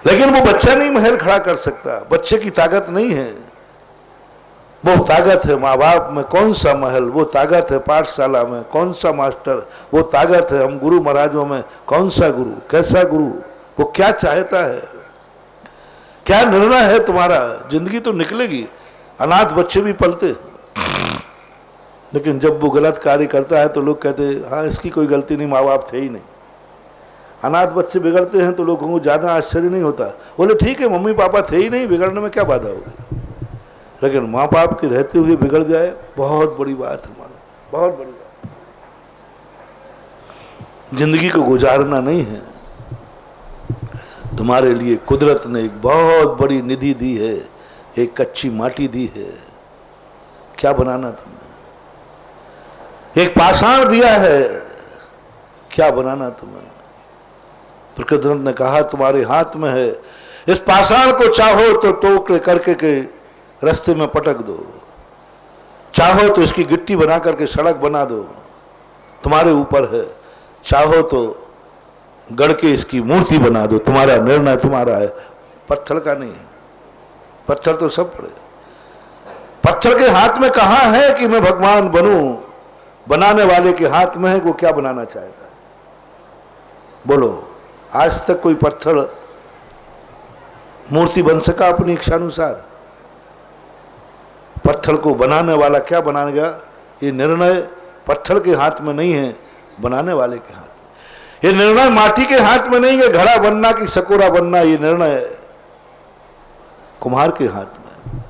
लेकिन वो बच्चा नहीं महल खड़ा कर सकता, बच्चे की ताकत नहीं है। वो ताकत है माँ बाप में कौन सा महल, वो ताकत है पाठशाला में कौन सा मास्टर, वो ताकत है हम गुरु महाराजों में कौन सा गुरु, कैसा गुरु, वो क्या चाहता है, क्या निर्णय है तुम्हारा। जिंदगी तो निकलेगी। अनाथ बच्चे भी पलते हैं, लेकिन जब वो गलत कार्य करता है तो लोग कहते हैं हाँ इसकी कोई गलती नहीं, माँ बाप थे ही नहीं। अनाथ बच्चे बिगड़ते हैं तो लोगों को ज़्यादा आश्चर्य नहीं होता, बोले ठीक है मम्मी पापा थे ही नहीं, बिगड़ने में क्या बाधा होगी। लेकिन माँ बाप के रहते हुए बिगड़ जाए, बहुत बड़ी बात है, मानो बहुत बड़ी बात। जिंदगी को गुजारना नहीं है। तुम्हारे लिए कुदरत ने एक बहुत बड़ी निधि दी है, एक कच्ची माटी दी है। क्या बनाना तुम्हें? एक पाषाण दिया है, क्या बनाना तुम्हें? प्रकृति ने कहा तुम्हारे हाथ में है, इस पाषाण को चाहो तो टोकरे करके के रास्ते में पटक दो, चाहो तो इसकी गिट्टी बना करके सड़क बना दो, तुम्हारे ऊपर है। चाहो तो गढ़ के इसकी मूर्ति बना दो, तुम्हारा निर्णय तुम्हारा है, पत्थर का नहीं है। पत्थर तो सब पड़े, पत्थर के हाथ में कहाँ है कि मैं भगवान बनूं, बनाने वाले के हाथ में है वो क्या बनाना चाहता है। बोलो आज तक कोई पत्थर मूर्ति बन सका अपनी इच्छानुसार? पत्थर को बनाने वाला क्या बनाएगा? ये निर्णय पत्थर के हाथ में नहीं है, बनाने वाले के हाथ। ये निर्णय माटी के हाथ में नहीं है, घड़ा बनना कि सकोरा बनना, ये निर्णय कुम्हार के हाथ में।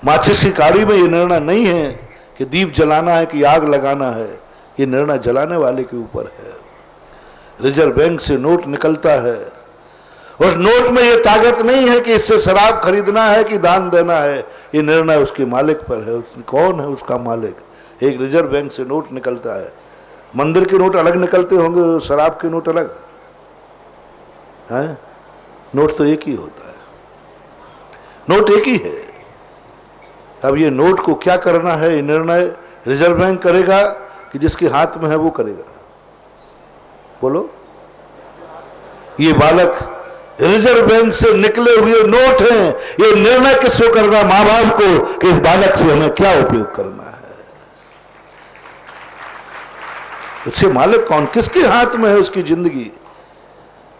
माचिस की काड़ी में ये निर्णय नहीं है कि दीप जलाना है कि आग लगाना है, ये निर्णय जलाने वाले के ऊपर है। रिजर्व बैंक से नोट निकलता है, उस नोट में ये ताकत नहीं है कि इससे शराब खरीदना है कि दान देना है, ये निर्णय उसके मालिक पर है। कौन है उसका मालिक? एक रिजर्व बैंक से नोट निकलता है। मंदिर के नोट अलग निकलते होंगे, शराब के नोट अलग हैं? नोट तो एक ही होता है, नोट एक ही है। अब ये नोट को क्या करना है, ये निर्णय रिजर्व बैंक करेगा कि जिसके हाथ में है वो करेगा? बोलो। ये बालक रिजर्व बैंक से निकले हुए नोट हैं, ये निर्णय किसको करना? माँ बाप को कि इस बालक से हमें क्या उपयोग करना है। उससे मालिक कौन, किसके हाथ में है उसकी जिंदगी?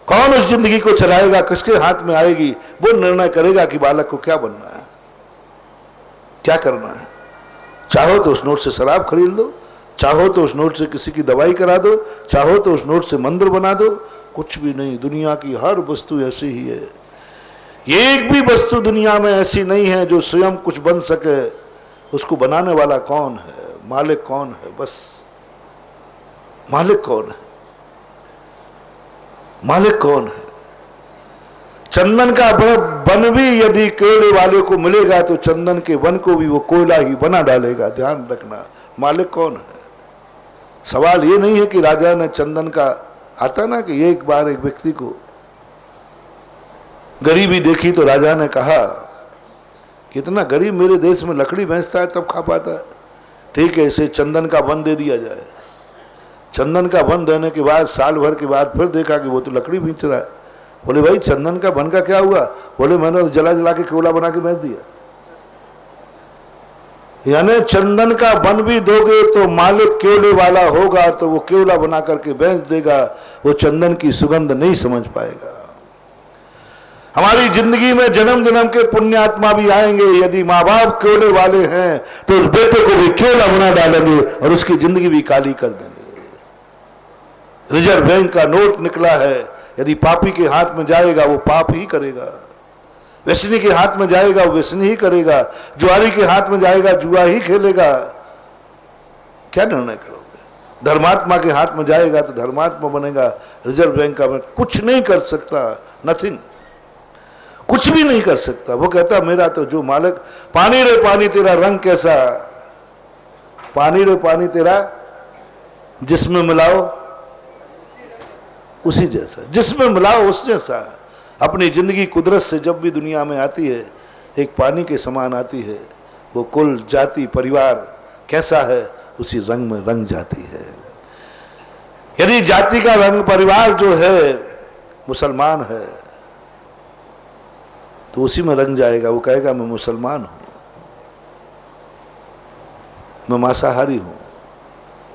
कौन उस जिंदगी को चलाएगा, किसके हाथ में आएगी? वो निर्णय करेगा कि बालक को क्या बनना है, क्या करना है। चाहो तो उस नोट से शराब खरीद लो, चाहो तो उस नोट से किसी की दवाई करा दो, चाहो तो उस नोट से मंदिर बना दो, कुछ भी नहीं। दुनिया की हर वस्तु ऐसी ही है। एक भी वस्तु दुनिया में ऐसी नहीं है जो स्वयं कुछ बन सके। उसको बनाने वाला कौन है? मालिक कौन है? बस मालिक कौन है? मालिक कौन है? चंदन का वन भी यदि कोयले वाले को मिलेगा तो चंदन के वन को भी वो कोयला ही बना डालेगा। ध्यान रखना, मालिक कौन है? सवाल ये नहीं है कि राजा ने चंदन का, आता ना कि एक बार एक व्यक्ति को गरीबी देखी तो राजा ने कहा कि इतना गरीब मेरे देश में लकड़ी बेचता है तब खा पाता है, ठीक है इसे चंदन का वन दे दिया जाए। चंदन का वन देने के बाद साल भर के बाद फिर देखा कि वो तो लकड़ी बेच रहा है। बोले भाई चंदन का वन का क्या हुआ? बोले मैंने तो जला जला के कोयला बना के बेच दिया। यानी चंदन का वन भी दोगे तो मालिक कोयले वाला होगा तो वो कोयला बना करके बेच देगा, वो चंदन की सुगंध नहीं समझ पाएगा। हमारी जिंदगी में जन्म जन्म के पुण्यात्मा भी आएंगे, यदि माँ बाप कोयले वाले हैं तो उस बेटे को भी कोयला बना डालेंगे और उसकी जिंदगी भी काली कर देंगे। रिजर्व बैंक का नोट निकला है, यदि पापी के हाथ में जाएगा वो पाप ही करेगा, व्यसनी के हाथ में जाएगा वो व्यसनी ही करेगा, जुआरी के हाथ में जाएगा जुआ ही खेलेगा। क्या निर्णय करोगे? धर्मात्मा के हाथ में जाएगा तो धर्मात्मा बनेगा। रिजर्व बैंक का कुछ नहीं कर सकता, नथिंग, कुछ भी नहीं कर सकता। वो कहता मेरा तो जो मालिक, पानी रे पानी तेरा रंग कैसा, पानी रे पानी तेरा जिसमें मिलाओ उसी जैसा, जिसमें मिलाओ उस जैसा। अपनी जिंदगी कुदरत से जब भी दुनिया में आती है एक पानी के समान आती है। वो कुल जाति परिवार कैसा है उसी रंग में रंग जाती है। यदि जाति का रंग परिवार जो है मुसलमान है तो उसी में रंग जाएगा। वो कहेगा मैं मुसलमान हूं, मैं मांसाहारी हूं,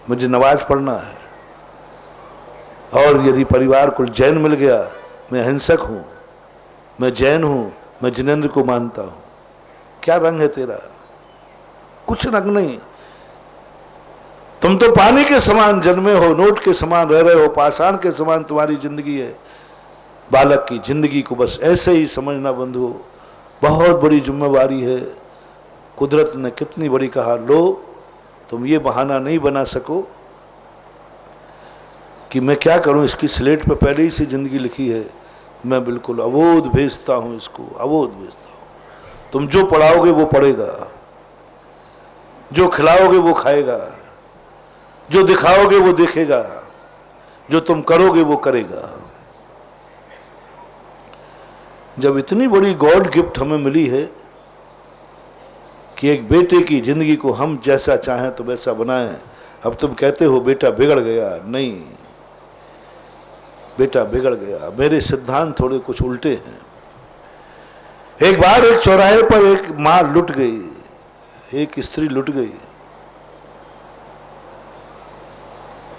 मुझे नमाज पढ़ना है। और यदि परिवार को जैन मिल गया, मैं अहिंसक हूं, मैं जैन हूं, मैं जिनेंद्र को मानता हूं। क्या रंग है तेरा? कुछ रंग नहीं। तुम तो पानी के समान जन्मे हो, नोट के समान रह रहे हो, पाषाण के समान तुम्हारी जिंदगी है। बालक की जिंदगी को बस ऐसे ही समझना बंधु, बहुत बड़ी जिम्मेवारी है। कुदरत ने कितनी बड़ी कहा, लो तुम ये बहाना नहीं बना सको कि मैं क्या करूं, इसकी स्लेट पे पहले ही से जिंदगी लिखी है, मैं बिल्कुल अवोध भेजता हूं, इसको अवोध भेजता हूं। तुम जो पढ़ाओगे वो पढ़ेगा, जो खिलाओगे वो खाएगा, जो दिखाओगे वो देखेगा, जो तुम करोगे वो करेगा। जब इतनी बड़ी गॉड गिफ्ट हमें मिली है कि एक बेटे की जिंदगी को हम जैसा चाहें तो वैसा बनाएं। अब तुम कहते हो बेटा बिगड़ गया, नहीं बेटा बिगड़ गया, मेरे सिद्धांत थोड़े कुछ उल्टे हैं। एक बार एक चौराहे पर एक मां लुट गई, एक स्त्री लुट गई,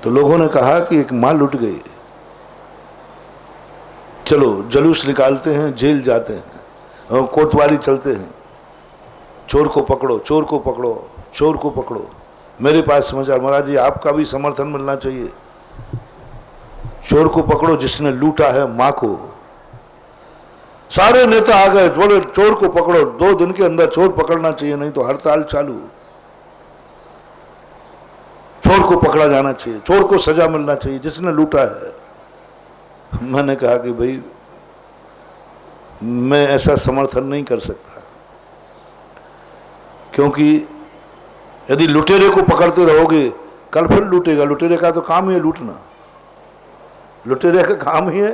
तो लोगों ने कहा कि एक मां लुट गई, चलो जुलूस निकालते हैं, जेल जाते हैं और कोतवाली चलते हैं, चोर को पकड़ो, चोर को पकड़ो, चोर को पकड़ो। मेरे पास समाचार, महाराज जी आपका भी समर्थन मिलना चाहिए। चोर को पकड़ो जिसने लूटा है मां को। सारे नेता आ गए, बोले चोर को पकड़ो, 2 दिन के अंदर चोर पकड़ना चाहिए, नहीं तो हड़ताल चालू। चोर को पकड़ा जाना चाहिए, चोर को सजा मिलना चाहिए जिसने लूटा है। मैंने कहा कि भाई मैं ऐसा समर्थन नहीं कर सकता, क्योंकि यदि लुटेरे को पकड़ते रहोगे कल फिर लूटेगा। लुटेरे का तो काम ही है लूटना, लुटेरे का काम ही है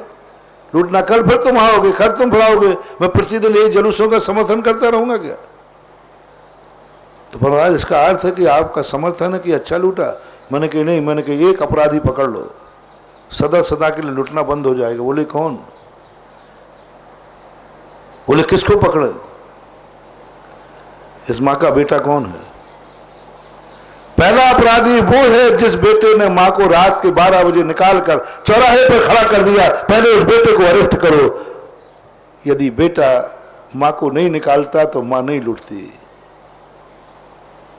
लूटना। कल फिर तुम आओगे, खैर तुम फड़ाओगे, मैं प्रतिदिन ये जुलूसों का समर्थन करता रहूंगा क्या? तो फरमाया इसका अर्थ है कि आपका समर्थन है कि अच्छा लूटा। मैंने कहा नहीं, मैंने कहा एक अपराधी पकड़ लो, सदा सदा के लिए लुटना बंद हो जाएगा। बोले कौन? बोले किसको पकड़े? इस मां का बेटा कौन है? पहला अपराधी वो है जिस बेटे ने मां को रात के 12 बजे निकाल कर चौराहे पर खड़ा कर दिया। पहले उस बेटे को अरेस्ट करो। यदि बेटा मां को नहीं निकालता तो मां नहीं लूटती,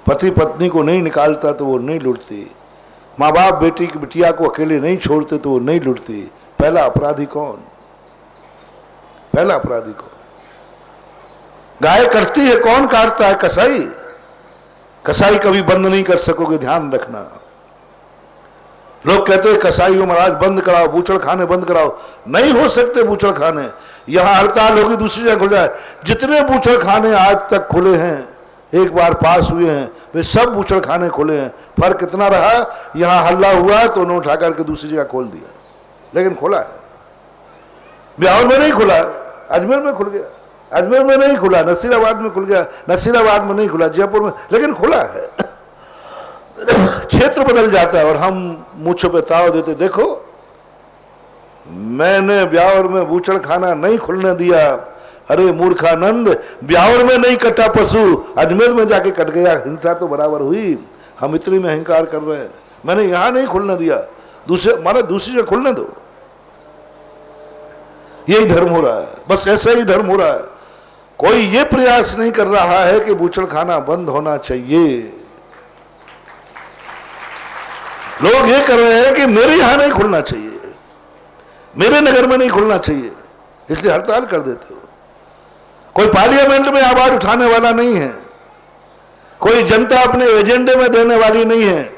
पति पत्नी को नहीं निकालता तो वो नहीं लूटती, माँ बाप बेटी की बिटिया को अकेले नहीं छोड़ते तो वो नहीं लूटती। पहला अपराधी कौन? पहला अपराधी कौन? गाय कटती है, कौन काटता है? कसाई। कसाई कभी बंद नहीं कर सकोगे, ध्यान रखना। लोग कहते हैं कसाई हो महाराज बंद कराओ, बूचड़ खाने बंद कराओ। नहीं हो सकते बूचड़ खाने। यहां हड़ताल होगी, दूसरी जगह खुल जाए। जितने बूचड़ खाने आज तक खुले हैं, एक बार पास हुए हैं, वे सब बूचड़ खाने खुले हैं। फर्क कितना रहा, यहां हल्ला हुआ तो उन्होंने उठा करके दूसरी जगह खोल दिया, लेकिन खुला है। ब्यावर में नहीं खुला, अजमेर में खुल गया। अजमेर में नहीं खुला, नसीराबाद में खुल गया। नसीराबाद में नहीं खुला, जयपुर में, लेकिन खुला है। क्षेत्र बदल जाता है और हम मुँह पे ताव देते, देखो मैंने ब्यावर में बूचड़ खाना नहीं खुलने दिया। अरे मूर्खानंद, ब्यावर में नहीं कटा पशु, अजमेर में जाके कट गया, हिंसा तो बराबर हुई। हम इतनी में अहंकार कर रहे हैं, मैंने यहां नहीं खुलने दिया, दूसरी जगह खुलने दो। यही धर्म हो रहा है, बस ऐसा ही धर्म हो रहा है। कोई ये प्रयास नहीं कर रहा है कि बूचड़ खाना बंद होना चाहिए। लोग ये कर रहे हैं कि मेरे यहां नहीं खुलना चाहिए, मेरे नगर में नहीं खुलना चाहिए, इसलिए हड़ताल कर देते हो। कोई पार्लियामेंट में आवाज उठाने वाला नहीं है, कोई जनता अपने एजेंडे में देने वाली नहीं है।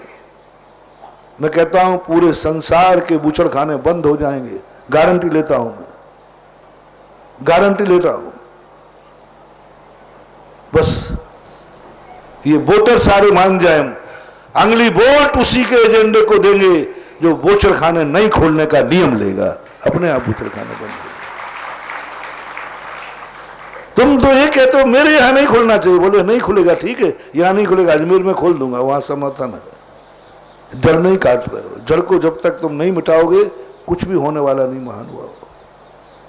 मैं कहता हूं पूरे संसार के बूचड़ खाने बंद हो जाएंगे, गारंटी लेता हूं, मैं गारंटी लेता हूं। बस ये वोटर सारे मान जाए, अगली वोट उसी के एजेंडे को देंगे जो बूचड़ खाने नहीं खोलने का नियम लेगा, अपने आप बूचड़ खाने बंद होगा। तुम तो ये कहते हो मेरे यहां नहीं खुलना चाहिए, बोले नहीं खुलेगा, ठीक है यहां नहीं खुलेगा, अजमेर में खोल दूंगा, वहां समर्थन है। जड़ नहीं काट रहे हो, जड़ को जब तक तुम नहीं मिटाओगे कुछ भी होने वाला नहीं। महान हुआ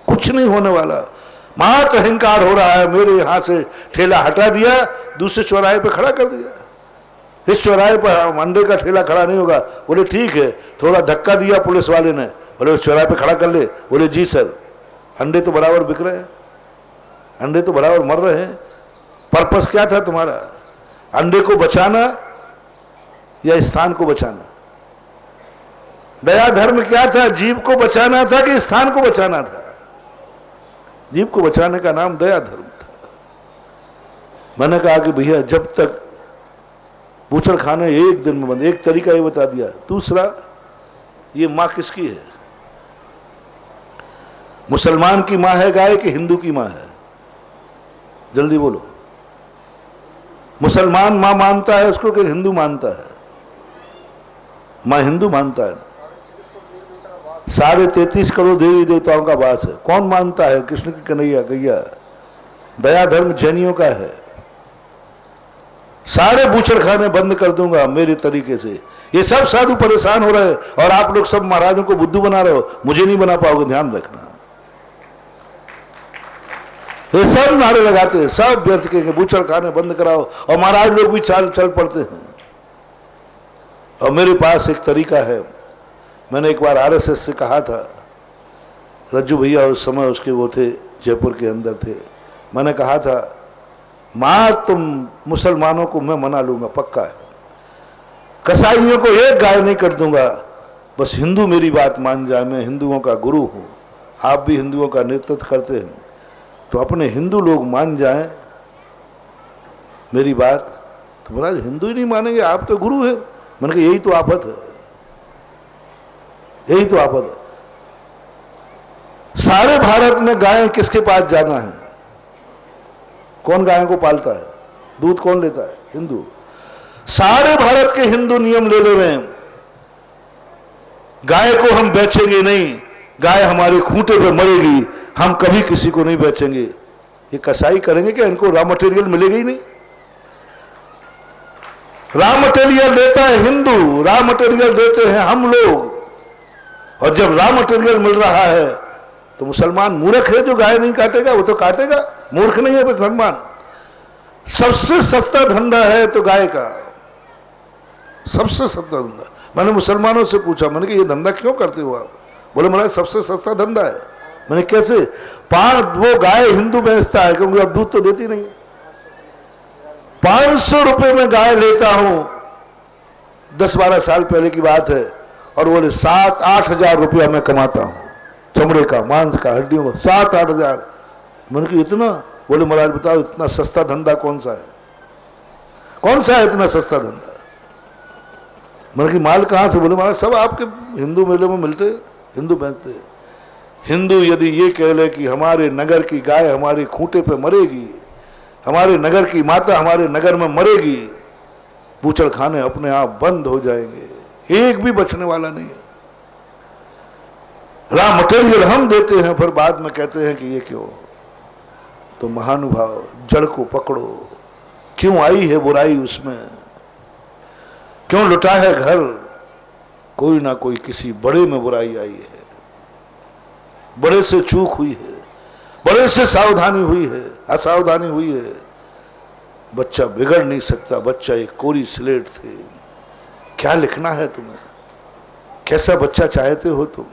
कुछ नहीं होने वाला। मात अहंकार हो रहा है, मेरे यहां से ठेला हटा दिया, दूसरे चौराहे पे खड़ा कर दिया। इस चौराहे पर अंडे का ठेला खड़ा नहीं होगा, बोले ठीक है, थोड़ा धक्का दिया पुलिस वाले ने, बोले उस चौराहे पे खड़ा कर ले, बोले जी सर। अंडे तो बराबर बिक रहे हैं, अंडे तो बराबर मर रहे हैं। पर्पस क्या था तुम्हारा, अंडे को बचाना या स्थान को बचाना? दया धर्म क्या था, जीव को बचाना था कि स्थान को बचाना था? जीव को बचाने का नाम दया धर्म था। मैंने कहा कि भैया जब तक बूचड़ खाने एक दिन में बंद, एक तरीका ये बता दिया। दूसरा, ये मां किसकी है? मुसलमान की मां है गाय कि हिंदू की मां है? जल्दी बोलो। मुसलमान मां मानता है उसको कि हिंदू मानता है? मां हिंदू मानता है। 33.5 करोड़ देवी देवताओं का वास है, कौन मानता है? कृष्ण की कन्हैया गैया। दया धर्म जैनियों का है। सारे बूचड़ खाने बंद कर दूंगा मेरे तरीके से। ये सब साधु परेशान हो रहे हैं और आप लोग सब महाराजों को बुद्धू बना रहे हो, मुझे नहीं बना पाओगे, ध्यान रखना। ये सब नारे लगाते हैं, सब व्यर्थ के बूचड़ खाने बंद कराओ, और महाराज लोग भी चल पड़ते हैं। और मेरे पास एक तरीका है, मैंने एक बार आरएसएस से कहा था, रज्जू भैया उस समय उसके वो थे, जयपुर के अंदर थे। मैंने कहा था मां तुम मुसलमानों को मैं मना लूंगा, पक्का है, कसाईयों को एक गाय नहीं कर दूंगा, बस हिंदू मेरी बात मान जाए। मैं हिंदुओं का गुरु हूं, आप भी हिंदुओं का नेतृत्व करते हैं, तो अपने हिंदू लोग मान जाएं मेरी बात। तो बोला हिंदू ही नहीं मानेंगे, आप तो गुरु है। मैंने कहा यही तो आफत है, यही तो आफत है। सारे भारत में गायें किसके पास जाना है? कौन गायों को पालता है? दूध कौन लेता है? हिंदू। सारे भारत के हिंदू नियम ले ले रहे हैं, गाय को हम बेचेंगे नहीं, गाय हमारे खूंटे पे मरेगी, हम कभी किसी को नहीं बेचेंगे। ये कसाई करेंगे क्या? इनको रॉ मटेरियल मिलेगा ही नहीं। रॉ मटेरियल देता है हिंदू, रॉ मटेरियल देते हैं हम लोग। और जब रॉ मटेरियल मिल रहा है तो मुसलमान मूर्ख है जो गाय नहीं काटेगा? वो तो काटेगा, मूर्ख नहीं है मुसलमान। सबसे सस्ता धंधा है तो गाय का, सबसे सस्ता धंधा। मैंने मुसलमानों से पूछा, मैंने कहा ये धंधा क्यों करते हो आप? बोले महाराज सबसे सस्ता धंधा है। मैंने कैसे? वो गाय हिंदू बेचता है क्योंकि अब दूध तो देती नहीं। 500 रुपए में गाय लेता हूं, 10-12 साल पहले की बात है, और बोले 7-8 हजार रुपया मैं कमाता हूं, चमड़े का, मांस का, हड्डियों का 7-8 हजार। मैंने कहा इतना? बोले महाराज बताओ इतना सस्ता धंधा कौन सा है, कौन सा है इतना सस्ता धंधा। मैंने कि माल कहाँ से? बोले महाराज सब आपके हिंदू मेले में मिलते, हिंदू बेचते। हिंदू यदि ये कह ले कि हमारे नगर की गाय हमारे खूंटे पे मरेगी, हमारे नगर की माता हमारे नगर में मरेगी, बूचड़ खाने अपने आप बंद हो जाएंगे, एक भी बचने वाला नहीं है। रॉ मटेरियल हम देते हैं, फिर बाद में कहते हैं कि ये क्यों। तो महानुभाव जड़ को पकड़ो, क्यों आई है बुराई उसमें, क्यों लुटा है घर। कोई ना कोई किसी बड़े में बुराई आई है, बड़े से चूक हुई है, बड़े से सावधानी हुई है, असावधानी हुई है। बच्चा बिगड़ नहीं सकता, बच्चा एक कोरी स्लेट थे। क्या लिखना है तुम्हें, कैसा बच्चा चाहते हो तुम।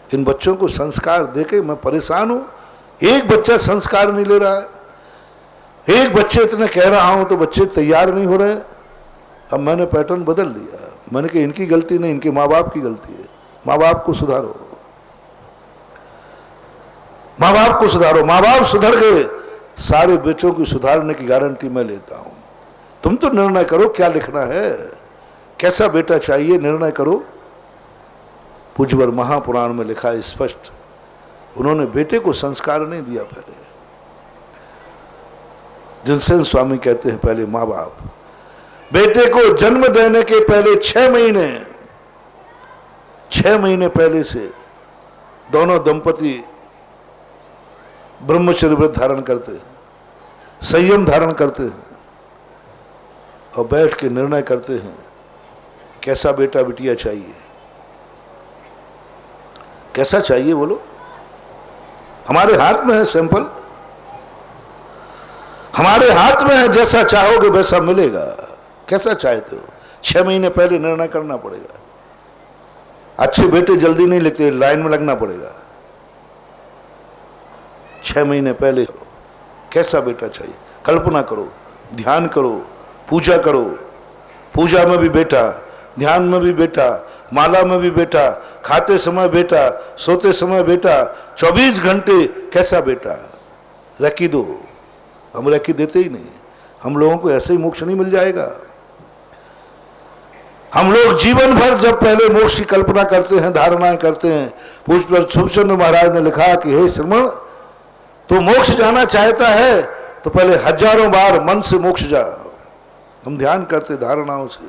इन बच्चों को संस्कार देके मैं परेशान हूं। एक बच्चा संस्कार नहीं ले रहा है, एक बच्चे इतने कह रहा हूं तो बच्चे तैयार नहीं हो रहे। अब मैंने पैटर्न बदल दिया, मैंने कहा इनकी गलती नहीं, इनके माँ बाप की गलती है। माँ बाप को सुधारो, माँ बाप को सुधारो। माँ बाप सुधर गए, सारे बच्चों की सुधारने की गारंटी मैं लेता हूं। तुम तो निर्णय करो क्या लिखना है, कैसा बेटा चाहिए, निर्णय करो। पूज्यवर महापुराण में लिखा है स्पष्ट, उन्होंने बेटे को संस्कार नहीं दिया पहले। जिनसेन स्वामी कहते हैं पहले माँ बाप बेटे को जन्म देने के पहले 6 महीने पहले से दोनों दंपति ब्रह्मचर्य व्रत धारण करते हैं, संयम धारण करते हैं और बैठ के निर्णय करते हैं कैसा बेटा बिटिया चाहिए, कैसा चाहिए बोलो। हमारे हाथ में है सैंपल, हमारे हाथ में है, जैसा चाहोगे वैसा मिलेगा। कैसा चाहते हो 6 महीने पहले निर्णय करना पड़ेगा। अच्छे बेटे जल्दी नहीं लिखते, लाइन में लगना पड़ेगा। 6 महीने पहले कैसा बेटा चाहिए, कल्पना करो, ध्यान करो, पूजा करो। पूजा में भी बेटा, ध्यान में भी बेटा, माला में भी बेटा, खाते समय बेटा, सोते समय बेटा, 24 घंटे कैसा बेटा। रखी दो, हम रखी देते ही नहीं। हम लोगों को ऐसे ही मोक्ष नहीं मिल जाएगा। हम लोग जीवन भर जब पहले मोक्ष की कल्पना करते हैं, धारणाएं करते हैं। पूज्य सुखचंद्र महाराज ने लिखा कि हे श्रमण, तो मोक्ष जाना चाहता है तो पहले हजारों बार मन से मोक्ष जा। हम ध्यान करते धारणाओं से,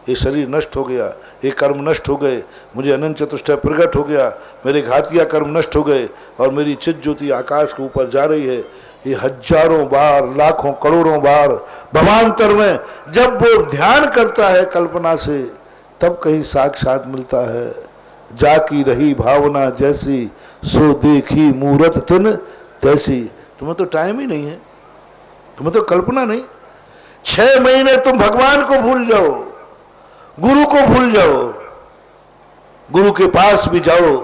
ये शरीर नष्ट हो गया, ये कर्म नष्ट हो गए, मुझे अनंत चतुष्टय प्रकट हो गया, मेरे घातिया कर्म नष्ट हो गए और मेरी चित ज्योति आकाश के ऊपर जा रही है। ये हजारों बार, लाखों करोड़ों बार भवांतर में जब वो ध्यान करता है कल्पना से, तब कहीं साक्षात मिलता है। जाकी रही भावना जैसी, सो देखी मूरत तिन तैसी। तुम्हें तो टाइम ही नहीं है, तुम्हें तो कल्पना नहीं। 6 महीने तुम भगवान को भूल जाओ, गुरु को भूल जाओ, गुरु के पास भी जाओ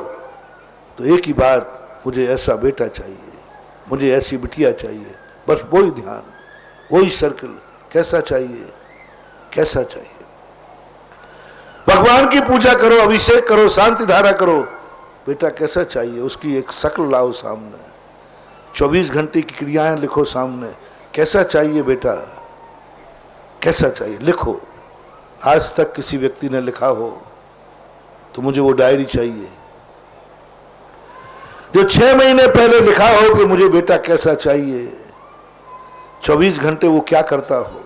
तो एक ही बात, मुझे ऐसा बेटा चाहिए, मुझे ऐसी बिटिया चाहिए। बस वही ध्यान, वही सर्कल, कैसा चाहिए, कैसा चाहिए। भगवान की पूजा करो, अभिषेक करो, शांति धारा करो, बेटा कैसा चाहिए उसकी एक शक्ल लाओ सामने, 24 घंटे की क्रियाएं लिखो सामने। कैसा चाहिए बेटा, कैसा चाहिए लिखो। आज तक किसी व्यक्ति ने लिखा हो तो मुझे वो डायरी चाहिए जो 6 महीने पहले लिखा हो कि मुझे बेटा कैसा चाहिए। 24 घंटे वो क्या करता हो,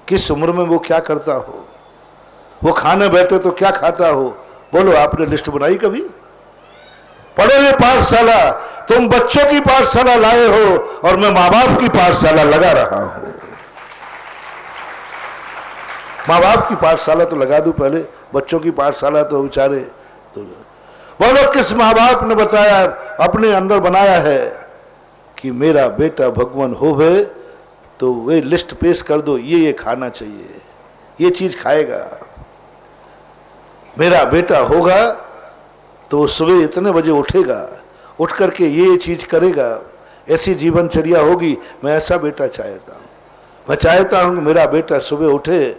किस उम्र में वो क्या करता हो, वो खाने बैठे तो क्या खाता हो। बोलो, आपने लिस्ट बनाई कभी? पढ़ो ये पाठशाला, तुम बच्चों की पाठशाला लाए हो और मैं माँ बाप की पाठशाला लगा रहा हूं। माँ बाप की पाठशाला तो लगा दूं पहले, बच्चों की पाठशाला तो बेचारे तो बोलो किस माँ बाप ने बताया, अपने अंदर बनाया है कि मेरा बेटा भगवान होवे तो वे लिस्ट पेश कर दो, ये खाना चाहिए, ये चीज खाएगा। मेरा बेटा होगा तो सुबह इतने बजे उठेगा, उठ करके ये चीज करेगा, ऐसी जीवनचर्या होगी। मैं ऐसा बेटा चाहता हूँ। मैं चाहता हूँ कि मेरा बेटा सुबह उठे,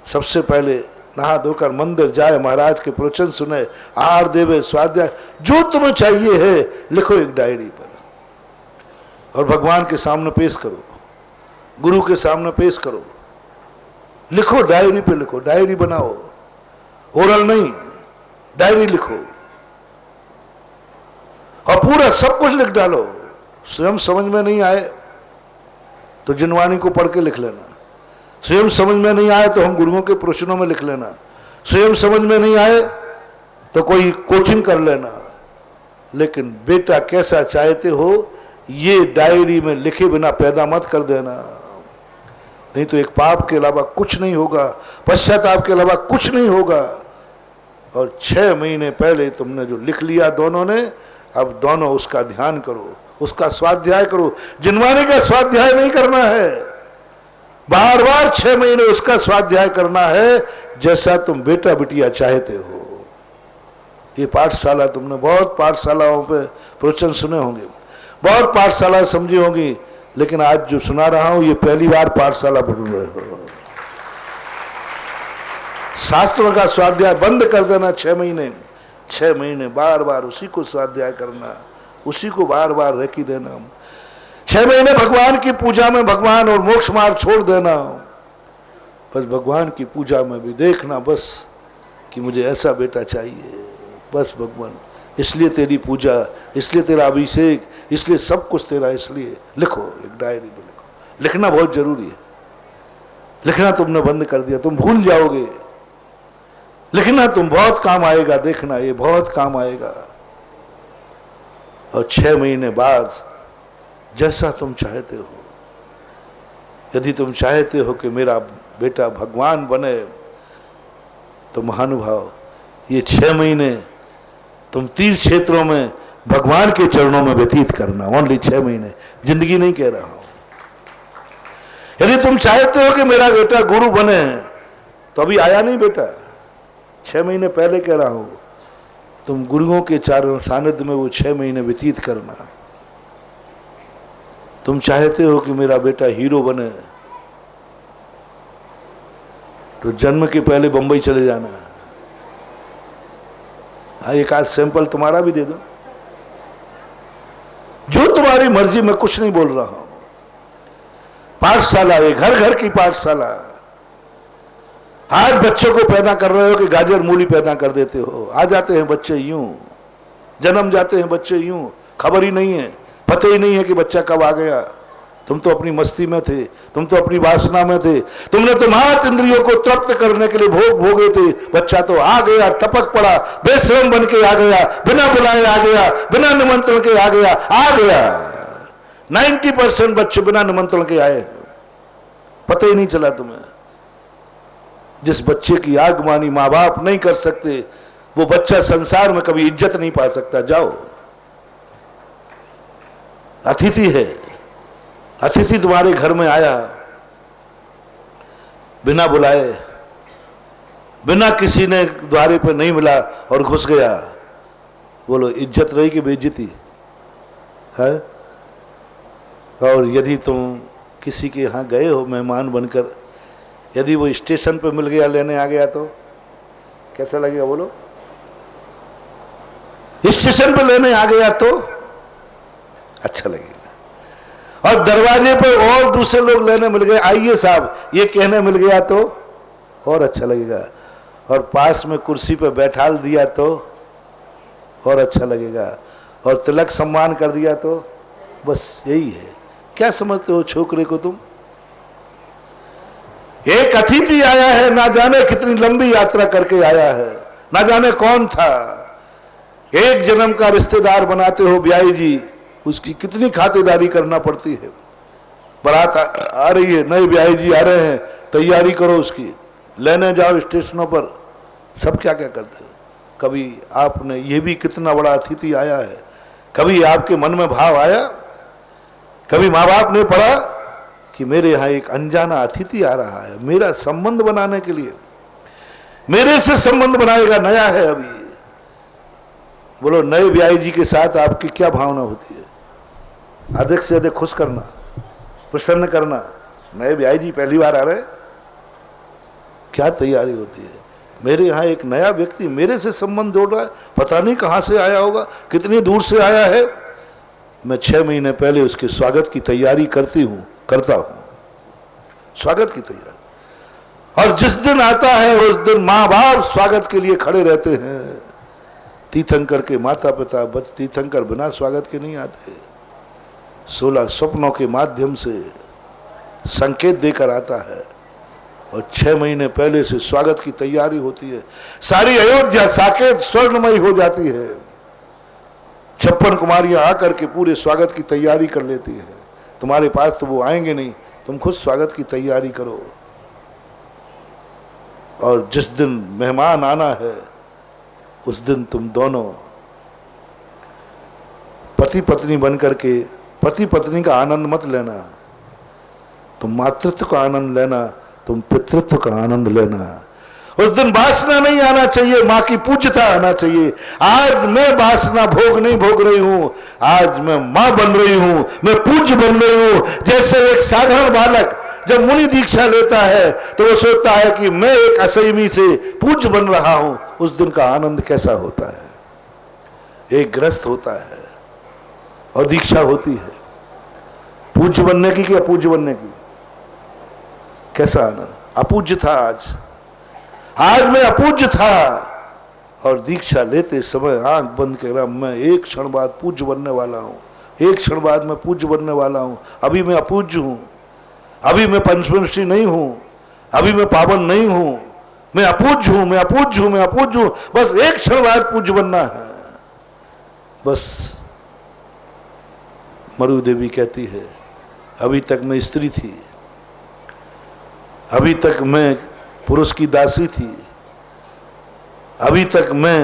सबसे पहले नहा धोकर मंदिर जाए, महाराज के प्रवचन सुने, आहार देवे, स्वाध्याय, जो तुम्हें चाहिए है लिखो एक डायरी पर। और भगवान के सामने पेश करो, गुरु के सामने पेश करो। लिखो, डायरी पे लिखो, डायरी बनाओ, ओरल नहीं, डायरी लिखो और पूरा सब कुछ लिख डालो। स्वयं समझ में नहीं आए तो जिनवाणी को पढ़ के लिख लेना, स्वयं समझ में नहीं आए तो हम गुरुओं के प्रवचनों में लिख लेना, स्वयं समझ में नहीं आए तो कोई कोचिंग कर लेना। लेकिन बेटा कैसा चाहते हो ये डायरी में लिखे बिना पैदा मत कर देना, नहीं तो एक पाप के अलावा कुछ नहीं होगा, पश्चाताप के अलावा कुछ नहीं होगा। और 6 महीने पहले तुमने जो लिख लिया दोनों ने, अब दोनों उसका ध्यान करो, उसका स्वाध्याय करो। जिनवाणी का स्वाध्याय नहीं करना है, बार बार 6 महीने उसका स्वाध्याय करना है जैसा तुम बेटा बिटिया चाहते हो। ये पाठशाला, तुमने बहुत पाठशालाओं पे प्रवचन सुने होंगे, बहुत पाठशाला समझी होंगी, लेकिन आज जो सुना रहा हूं ये पहली बार पाठशाला पढ़ रहे हो। शास्त्रों का स्वाध्याय बंद कर देना 6 महीने, 6 महीने बार बार उसी को स्वाध्याय करना, उसी को बार बार रेकी देना। 6 महीने भगवान की पूजा में भगवान और मोक्ष मार्ग छोड़ देना, बस भगवान की पूजा में भी देखना बस कि मुझे ऐसा बेटा चाहिए, बस भगवान इसलिए तेरी पूजा, इसलिए तेरा अभिषेक, इसलिए सब कुछ तेरा, इसलिए लिखो, एक डायरी में लिखो। लिखना बहुत जरूरी है, लिखना तुमने बंद कर दिया तुम भूल जाओगे। लिखना तुम बहुत काम आएगा, देखना ये बहुत काम आएगा। और 6 महीने बाद जैसा तुम चाहते हो, यदि तुम चाहते हो कि मेरा बेटा भगवान बने तो महानुभाव ये 6 महीने तुम तीर्थ क्षेत्रों में भगवान के चरणों में व्यतीत करना, ओनली 6 महीने, जिंदगी नहीं कह रहा हूं। यदि तुम चाहते हो कि मेरा बेटा गुरु बने, तो अभी आया नहीं बेटा, 6 महीने पहले कह रहा हूं, तुम गुरुओं के चारों सानिध्य में वो 6 महीने व्यतीत करना। तुम चाहते हो कि मेरा बेटा हीरो बने, तो जन्म के पहले बंबई चले जाना। एक आध सैंपल तुम्हारा भी दे दो, जो तुम्हारी मर्जी, मैं कुछ नहीं बोल रहा हूं। पाठशाला, ये घर घर की पाठशाला। आज बच्चों को पैदा कर रहे हो कि गाजर मूली पैदा कर देते हो। आ जाते हैं बच्चे यूं, जन्म जाते हैं बच्चे यूं, खबर ही नहीं है, पता ही नहीं है कि बच्चा कब आ गया। तुम तो अपनी मस्ती में थे, तुम तो अपनी वासना में थे, तुमने तो महत इंद्रियों को तृप्त करने के लिए भोग भोगे थे। बच्चा तो आ गया, टपक पड़ा, बेशरम बन के आ गया, बिना बुलाए आ गया, बिना निमंत्रण के आ गया, आ गया। 90% बच्चे बिना निमंत्रण के आए, पता ही नहीं चला तुम्हें। जिस बच्चे की आगमानी माँ बाप नहीं कर सकते, वो बच्चा संसार में कभी इज्जत नहीं पा सकता। जाओ, अतिथि है, अतिथि तुम्हारे घर में आया, बिना बुलाए, बिना किसी ने द्वारे पे नहीं मिला और घुस गया। बोलो इज्जत रही कि बेइज्जती है? और यदि तुम किसी के यहाँ गए हो मेहमान बनकर, यदि वो स्टेशन पे मिल गया, लेने आ गया, तो कैसा लगेगा? बोलो, स्टेशन पे लेने आ गया तो अच्छा लगेगा। और दरवाजे पे और दूसरे लोग लेने मिल गए, आइए साहब, ये कहने मिल गया तो और अच्छा लगेगा। और पास में कुर्सी पे बैठाल दिया तो और अच्छा लगेगा। और तिलक सम्मान कर दिया तो बस यही है। क्या समझते हो छोकरे को तुम? एक अतिथि आया है, ना जाने कितनी लंबी यात्रा करके आया है, ना जाने कौन था। एक जन्म का रिश्तेदार बनाते हो ब्याई जी, उसकी कितनी खातिरदारी करना पड़ती है। बारात आ रही है, नए ब्याई जी आ रहे हैं, तैयारी करो उसकी, लेने जाओ स्टेशनों पर, सब क्या क्या करते हैं। कभी आपने, ये भी कितना बड़ा अतिथि आया है, कभी आपके मन में भाव आया, कभी माँ बाप ने पढ़ा कि मेरे यहाँ एक अनजाना अतिथि आ रहा है, मेरा संबंध बनाने के लिए, मेरे से संबंध बनाएगा, नया है अभी। बोलो, नए ब्याई जी के साथ आपकी क्या भावना होती है? अधिक से अधिक खुश करना, प्रसन्न करना। नए ब्याई जी पहली बार आ रहे, क्या तैयारी होती है? मेरे यहाँ एक नया व्यक्ति मेरे से संबंध जोड़ रहा है, पता नहीं कहाँ से आया होगा, कितनी दूर से आया है। मैं 6 महीने पहले उसके स्वागत की तैयारी करता हूं, स्वागत की तैयारी। और जिस दिन आता है उस दिन माँ बाप स्वागत के लिए खड़े रहते हैं। तीर्थंकर के माता पिता तीर्थंकर बिना स्वागत के नहीं आते। 16 स्वप्नों के माध्यम से संकेत देकर आता है और 6 महीने पहले से स्वागत की तैयारी होती है। सारी अयोध्या साकेत स्वर्णमयी हो जाती है। 56 कुमारियां आकर के पूरे स्वागत की तैयारी कर लेती है। तुम्हारे पास तो वो आएंगे नहीं, तुम खुद स्वागत की तैयारी करो। और जिस दिन मेहमान आना है उस दिन तुम दोनों पति पत्नी बनकर के, पति पत्नी का आनंद मत लेना, तुम मातृत्व का आनंद लेना, तुम पितृत्व का आनंद लेना। उस दिन वासना नहीं आना चाहिए, माँ की पूज्यता आना चाहिए। आज मैं वासना भोग नहीं भोग रही हूं, आज मैं माँ बन रही हूं, मैं पूज्य बन रही हूं। जैसे एक साधारण बालक जब मुनि दीक्षा लेता है तो वो सोचता है कि मैं एक असंयमी से पूज्य बन रहा हूं। उस दिन का आनंद कैसा होता है। एक गृहस्थ होता है और दीक्षा होती है, पूज्य बनने की कि अपूज्य बनने की, कैसा आनंद। अपूज्य था आज मैं अपूज्य था और दीक्षा लेते समय आंख बंद कर रहा, मैं एक क्षण बाद पूज्य बनने वाला हूं, एक क्षण बाद मैं पूज्य बनने वाला हूं। अभी मैं अपूज्य हूं, अभी मैं पंचमर्षि नहीं हूं, अभी मैं पावन नहीं हूं, मैं अपूज्य हूं, मैं अपूज्य हूं, मैं अपूज्य हूं। बस एक क्षण बाद पूज्य बनना है। बस मरु देवी कहती है, अभी तक मैं स्त्री थी, अभी तक मैं पुरुष की दासी थी, अभी तक मैं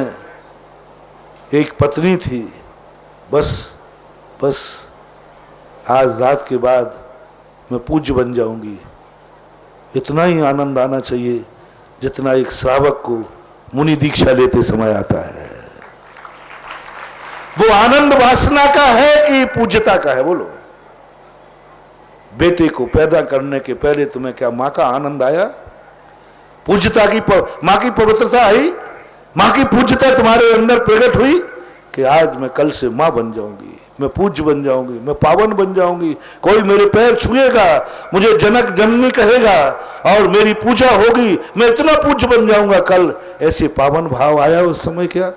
एक पत्नी थी। बस आज रात के बाद मैं पूज्य बन जाऊंगी। इतना ही आनंद आना चाहिए जितना एक श्रावक को मुनि दीक्षा लेते समय आता है। वो आनंद वासना का है कि पूज्यता का है? बोलो। बेटे को पैदा करने के पहले तुम्हें क्या मां का आनंद आया? पूज्यता की मां की पवित्रता आई, मां की पूज्यता तुम्हारे अंदर प्रकट हुई कि आज मैं कल से मां बन जाऊंगी, मैं पूज्य बन जाऊंगी, मैं पावन बन जाऊंगी। कोई मेरे पैर छुएगा, मुझे जनक जननी कहेगा और मेरी पूजा होगी, मैं इतना पूज्य बन जाऊंगा कल। ऐसे पावन भाव आया उस समय? क्या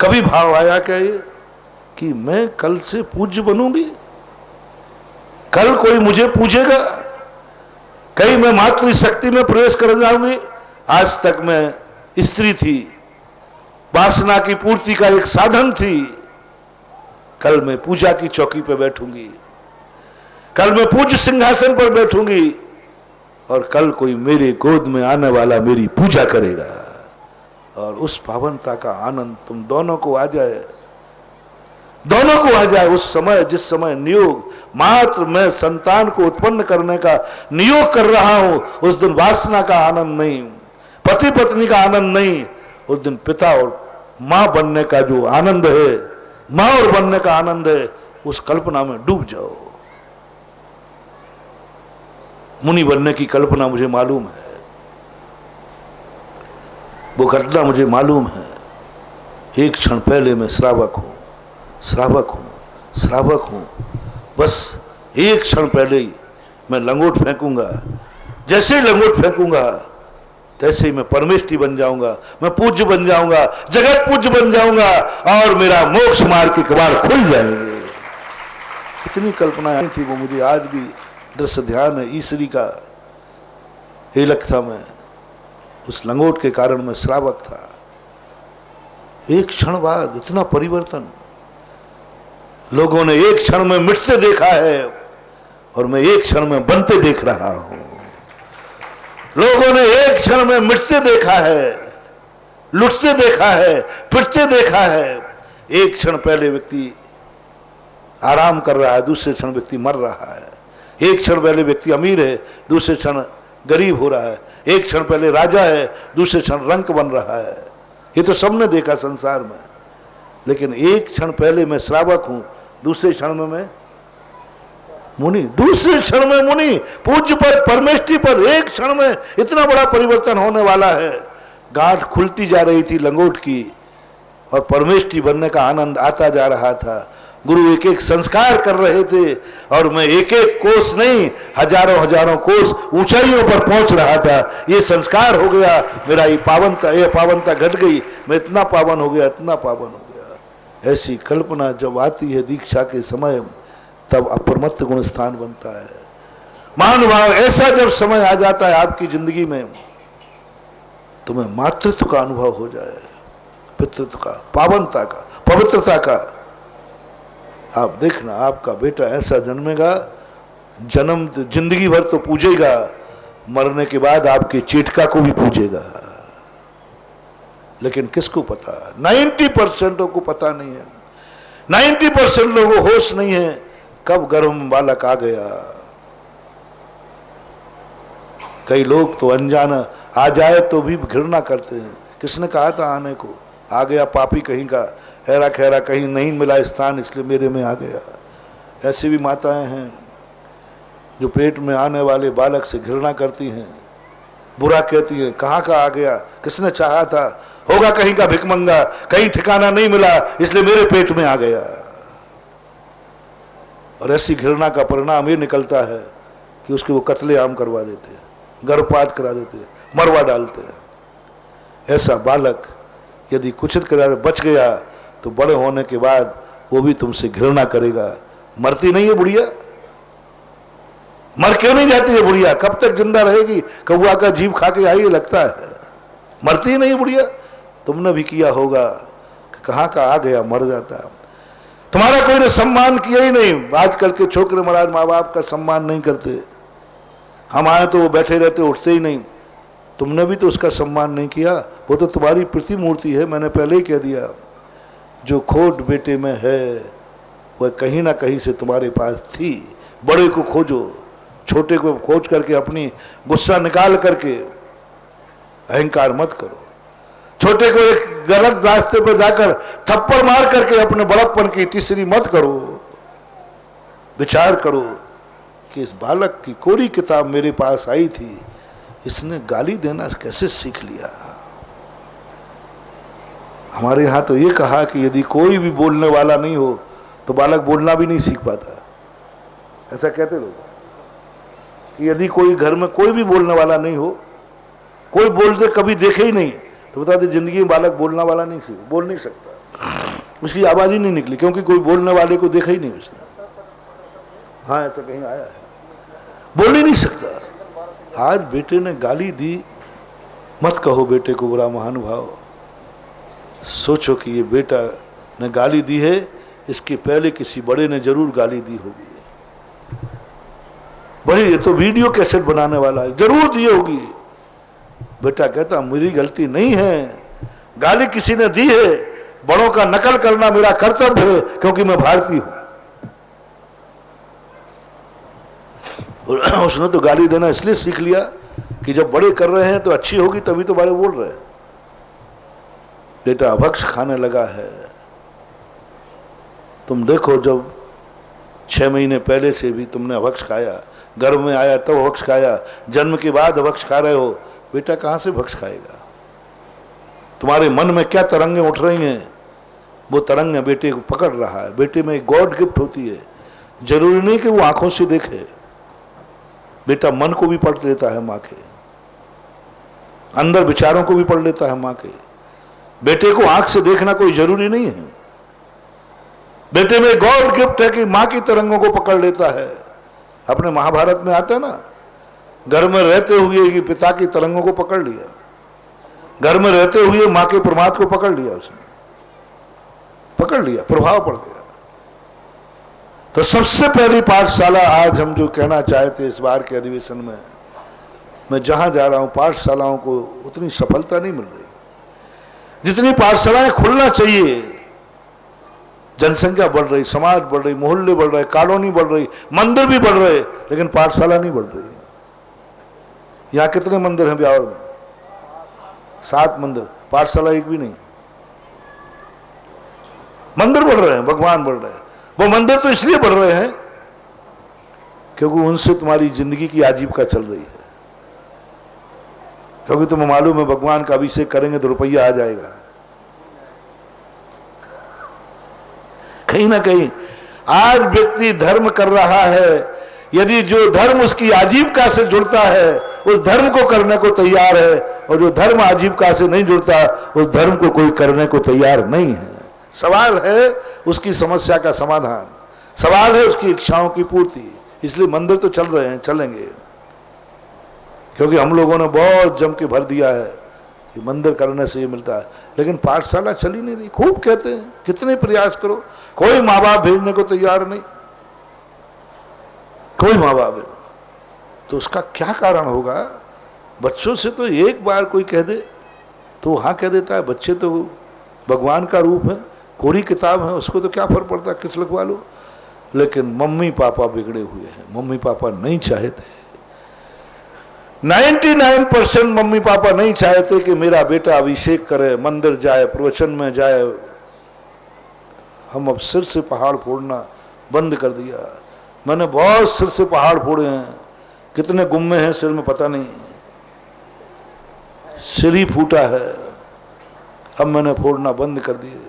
कभी भाव आया क्या ये कि मैं कल से पूज्य बनूंगी, कल कोई मुझे पूजेगा, कहीं मैं मातृशक्ति में प्रवेश कर जाऊंगी? आज तक मैं स्त्री थी, वासना की पूर्ति का एक साधन थी, कल मैं पूजा की चौकी पर बैठूंगी, कल मैं पूज्य सिंहासन पर बैठूंगी और कल कोई मेरे गोद में आने वाला मेरी पूजा करेगा। और उस पावनता का आनंद तुम दोनों को आ जाए, दोनों को आ जाए। उस समय जिस समय नियोग मात्र मैं संतान को उत्पन्न करने का नियोग कर रहा हूं, उस दिन वासना का आनंद नहीं, पति पत्नी का आनंद नहीं, उस दिन पिता और मां बनने का जो आनंद है, मां और बनने का आनंद है, उस कल्पना में डूब जाओ। मुनि बनने की कल्पना मुझे मालूम है, वो घटना मुझे मालूम है। एक क्षण पहले मैं श्रावक हूं, श्रावक हूं, श्रावक हूं। बस एक क्षण पहले ही मैं लंगोट फेंकूंगा, जैसे ही लंगोट फेंकूंगा तैसे ही मैं परमेष्टि बन जाऊंगा, मैं पूज्य बन जाऊंगा, जगत पूज्य बन जाऊंगा और मेरा मोक्ष मार्ग के कबाड़ खुल जाएंगे। कितनी कल्पनाएं थी वो मुझे आज भी दृश्य ध्यान है। ईश्वरी का हेलक था मैं, उस लंगोट के कारण मैं श्रावक था। एक क्षण बाद इतना परिवर्तन, लोगों ने एक क्षण में मिटते देखा है और मैं एक क्षण में बनते देख रहा हूं। लोगों ने एक क्षण में मिटते देखा है, लुटते देखा है, पिटते देखा है। एक क्षण पहले व्यक्ति आराम कर रहा है, दूसरे क्षण व्यक्ति मर रहा है। एक क्षण पहले व्यक्ति अमीर है, दूसरे क्षण गरीब हो रहा है। एक क्षण पहले राजा है, दूसरे क्षण रंक बन रहा है। ये तो सबने देखा संसार में। लेकिन एक क्षण पहले मैं श्रावक हूं, दूसरे क्षण में मैं मुनि, दूसरे क्षण में मुनि, पूज्य पद, परमेष्टि पद। एक क्षण में इतना बड़ा परिवर्तन होने वाला है। गांठ खुलती जा रही थी लंगोट की, और परमेष्ठी बनने का आनंद आता जा रहा था। गुरु एक एक संस्कार कर रहे थे और मैं एक एक कोस नहीं, हजारों हजारों कोस ऊंचाइयों पर पहुंच रहा था। ये संस्कार हो गया मेरा, ये पावनता घट गई, मैं इतना पावन हो गया, इतना पावन हो गया। ऐसी कल्पना जब आती है दीक्षा के समय, तब अप्रमत्त गुण स्थान बनता है। महानुभाव, ऐसा जब समय आ जाता है आपकी जिंदगी में, तुम्हें मातृत्व का अनुभव हो जाए, पितृत्व का, पावनता का, पवित्रता का। आप देखना, आपका बेटा ऐसा जन्मेगा, जन्म जिंदगी भर तो पूजेगा, मरने के बाद आपके चेटका को भी पूजेगा। लेकिन किसको पता? 90% को पता नहीं है। 90% लोगों को होश नहीं है कब गर्भ में बालक आ गया। कई लोग तो अनजाना आ जाए तो भी घृणा करते हैं। किसने कहा था आने को? आ गया पापी कहीं का, हेरा खेरा कहीं नहीं मिला स्थान, इसलिए मेरे में आ गया। ऐसी भी माताएं हैं जो पेट में आने वाले बालक से घृणा करती हैं, बुरा कहती हैं, कहाँ का आ गया, किसने चाहा था, होगा कहीं का भिखमंगा, कहीं ठिकाना नहीं मिला इसलिए मेरे पेट में आ गया। और ऐसी घृणा का परिणाम ये निकलता है कि उसके वो कत्ले आम करवा देते हैं, गर्भपात करा देते हैं, मरवा डालते हैं। ऐसा बालक यदि कुचित करार बच गया तो बड़े होने के बाद वो भी तुमसे घृणा करेगा। मरती नहीं है बुढ़िया? मर क्यों नहीं जाती है बुढ़िया? कब तक जिंदा रहेगी? कौआ का जीव खा के आई लगता है, मरती ही नहीं बुढ़िया। तुमने भी किया होगा, कहाँ का आ गया, मर जाता। तुम्हारा कोई ने सम्मान किया ही नहीं। आजकल के छोकरे महाराज माँ बाप का सम्मान नहीं करते। हम आए तो वो बैठे रहते, उठते ही नहीं। तुमने भी तो उसका सम्मान नहीं किया, वो तो तुम्हारी प्रतिमूर्ति है। मैंने पहले ही कह दिया, जो खोट बेटे में है वह कहीं ना कहीं से तुम्हारे पास थी। बड़े को खोजो, छोटे को खोज करके अपनी गुस्सा निकाल करके अहंकार मत करो। छोटे को एक गलत रास्ते पर जाकर थप्पड़ मार करके अपने बड़प्पन की तीसरी मत करो। विचार करो कि इस बालक की कोरी किताब मेरे पास आई थी, इसने गाली देना कैसे सीख लिया। हमारे यहाँ तो ये कहा कि यदि कोई भी बोलने वाला नहीं हो तो बालक बोलना भी नहीं सीख पाता। ऐसा कहते लोग कि यदि कोई घर में कोई भी बोलने वाला नहीं हो, कोई बोलते कभी देखे ही नहीं, तो बता दे जिंदगी में बालक बोलने वाला नहीं सीख, बोल नहीं सकता। उसकी आवाज ही नहीं निकली क्योंकि कोई बोलने वाले को देखा ही नहीं उसने। हाँ, ऐसा कहीं आया है, बोल ही नहीं सकता। आज बेटे ने गाली दी, मत कहो बेटे को बुरा महानुभाव। सोचो कि ये बेटा ने गाली दी है, इसके पहले किसी बड़े ने जरूर गाली दी होगी। भाई ये तो वीडियो कैसेट बनाने वाला है, जरूर दी होगी। बेटा कहता मेरी गलती नहीं है, गाली किसी ने दी है, बड़ों का नकल करना मेरा कर्तव्य है क्योंकि मैं भारतीय हूं। उसने तो गाली देना इसलिए सीख लिया कि जब बड़े कर रहे हैं तो अच्छी होगी, तभी तो बड़े बोल रहे हैं। बेटा अभक्ष खाने लगा है। तुम देखो, जब 6 महीने पहले से भी तुमने अभक्ष खाया, गर्भ में आया तब अभक्ष खाया, जन्म के बाद अभक्ष खा रहे हो, बेटा कहां से भक्ष खाएगा? तुम्हारे मन में क्या तरंगें उठ रही हैं, वो तरंगें बेटे को पकड़ रहा है। बेटे में एक गॉड गिफ्ट होती है, जरूरी नहीं कि वो आंखों से देखे। बेटा मन को भी पढ़ लेता है माँ के, अंदर विचारों को भी पढ़ लेता है माँ के। बेटे को आंख से देखना कोई जरूरी नहीं है। बेटे में गॉड गिफ्ट है कि माँ की तरंगों को पकड़ लेता है। अपने महाभारत में आता है ना, घर में रहते हुए कि पिता की तरंगों को पकड़ लिया, घर में रहते हुए माँ के प्रमाद को पकड़ लिया, उसने पकड़ लिया, प्रभाव पड़ गया। तो सबसे पहली पाठशाला आज हम जो कहना चाहते इस बार के अधिवेशन में, मैं जहां जा रहा हूं पाठशालाओं को उतनी सफलता नहीं मिल रही जितनी पाठशालाएं खुलना चाहिए। जनसंख्या बढ़ रही, समाज बढ़ रही, मोहल्ले बढ़ रहे, कॉलोनी बढ़ रही, मंदिर भी बढ़ रहे, लेकिन पाठशाला नहीं बढ़ रही। यहाँ कितने मंदिर हैं ब्यावर में? 7 मंदिर, पाठशाला एक भी नहीं। मंदिर बढ़ रहे हैं, भगवान बढ़ रहे हैं। वो मंदिर तो इसलिए बढ़ रहे हैं क्योंकि उनसे तुम्हारी जिंदगी की आजीविका चल रही है। क्योंकि तुम्हें मालूम है भगवान का अभिषेक करेंगे तो रुपया आ जाएगा। कहीं ना कहीं आज व्यक्ति धर्म कर रहा है, यदि जो धर्म उसकी आजीविका से जुड़ता है उस धर्म को करने को तैयार है, और जो धर्म आजीविका से नहीं जुड़ता उस धर्म को कोई करने को तैयार नहीं है। सवाल है उसकी समस्या का समाधान, सवाल है उसकी इच्छाओं की पूर्ति। इसलिए मंदिर तो चल रहे हैं, चलेंगे, क्योंकि हम लोगों ने बहुत जम के भर दिया है कि मंदिर करने से ये मिलता है, लेकिन पाठशाला चली नहीं रही। खूब कहते हैं, कितने प्रयास करो, कोई माँ बाप भेजने को तैयार नहीं, कोई माँ बाप। तो उसका क्या कारण होगा? बच्चों से तो एक बार कोई कह दे तो हाँ कह देता है, बच्चे तो भगवान का रूप है, कोरी किताब है, उसको तो क्या फर्क पड़ता है किस लिखवा लो। लेकिन मम्मी पापा बिगड़े हुए हैं, मम्मी पापा नहीं चाहते, 99% मम्मी पापा नहीं चाहते कि मेरा बेटा अभिषेक करे, मंदिर जाए, प्रवचन में जाए। हम अब सिर से पहाड़ फोड़ना बंद कर दिया। मैंने बहुत सिर से पहाड़ फोड़े हैं, कितने गुम्मे हैं सिर में पता नहीं, सिर ही फूटा है, अब मैंने फोड़ना बंद कर दिए।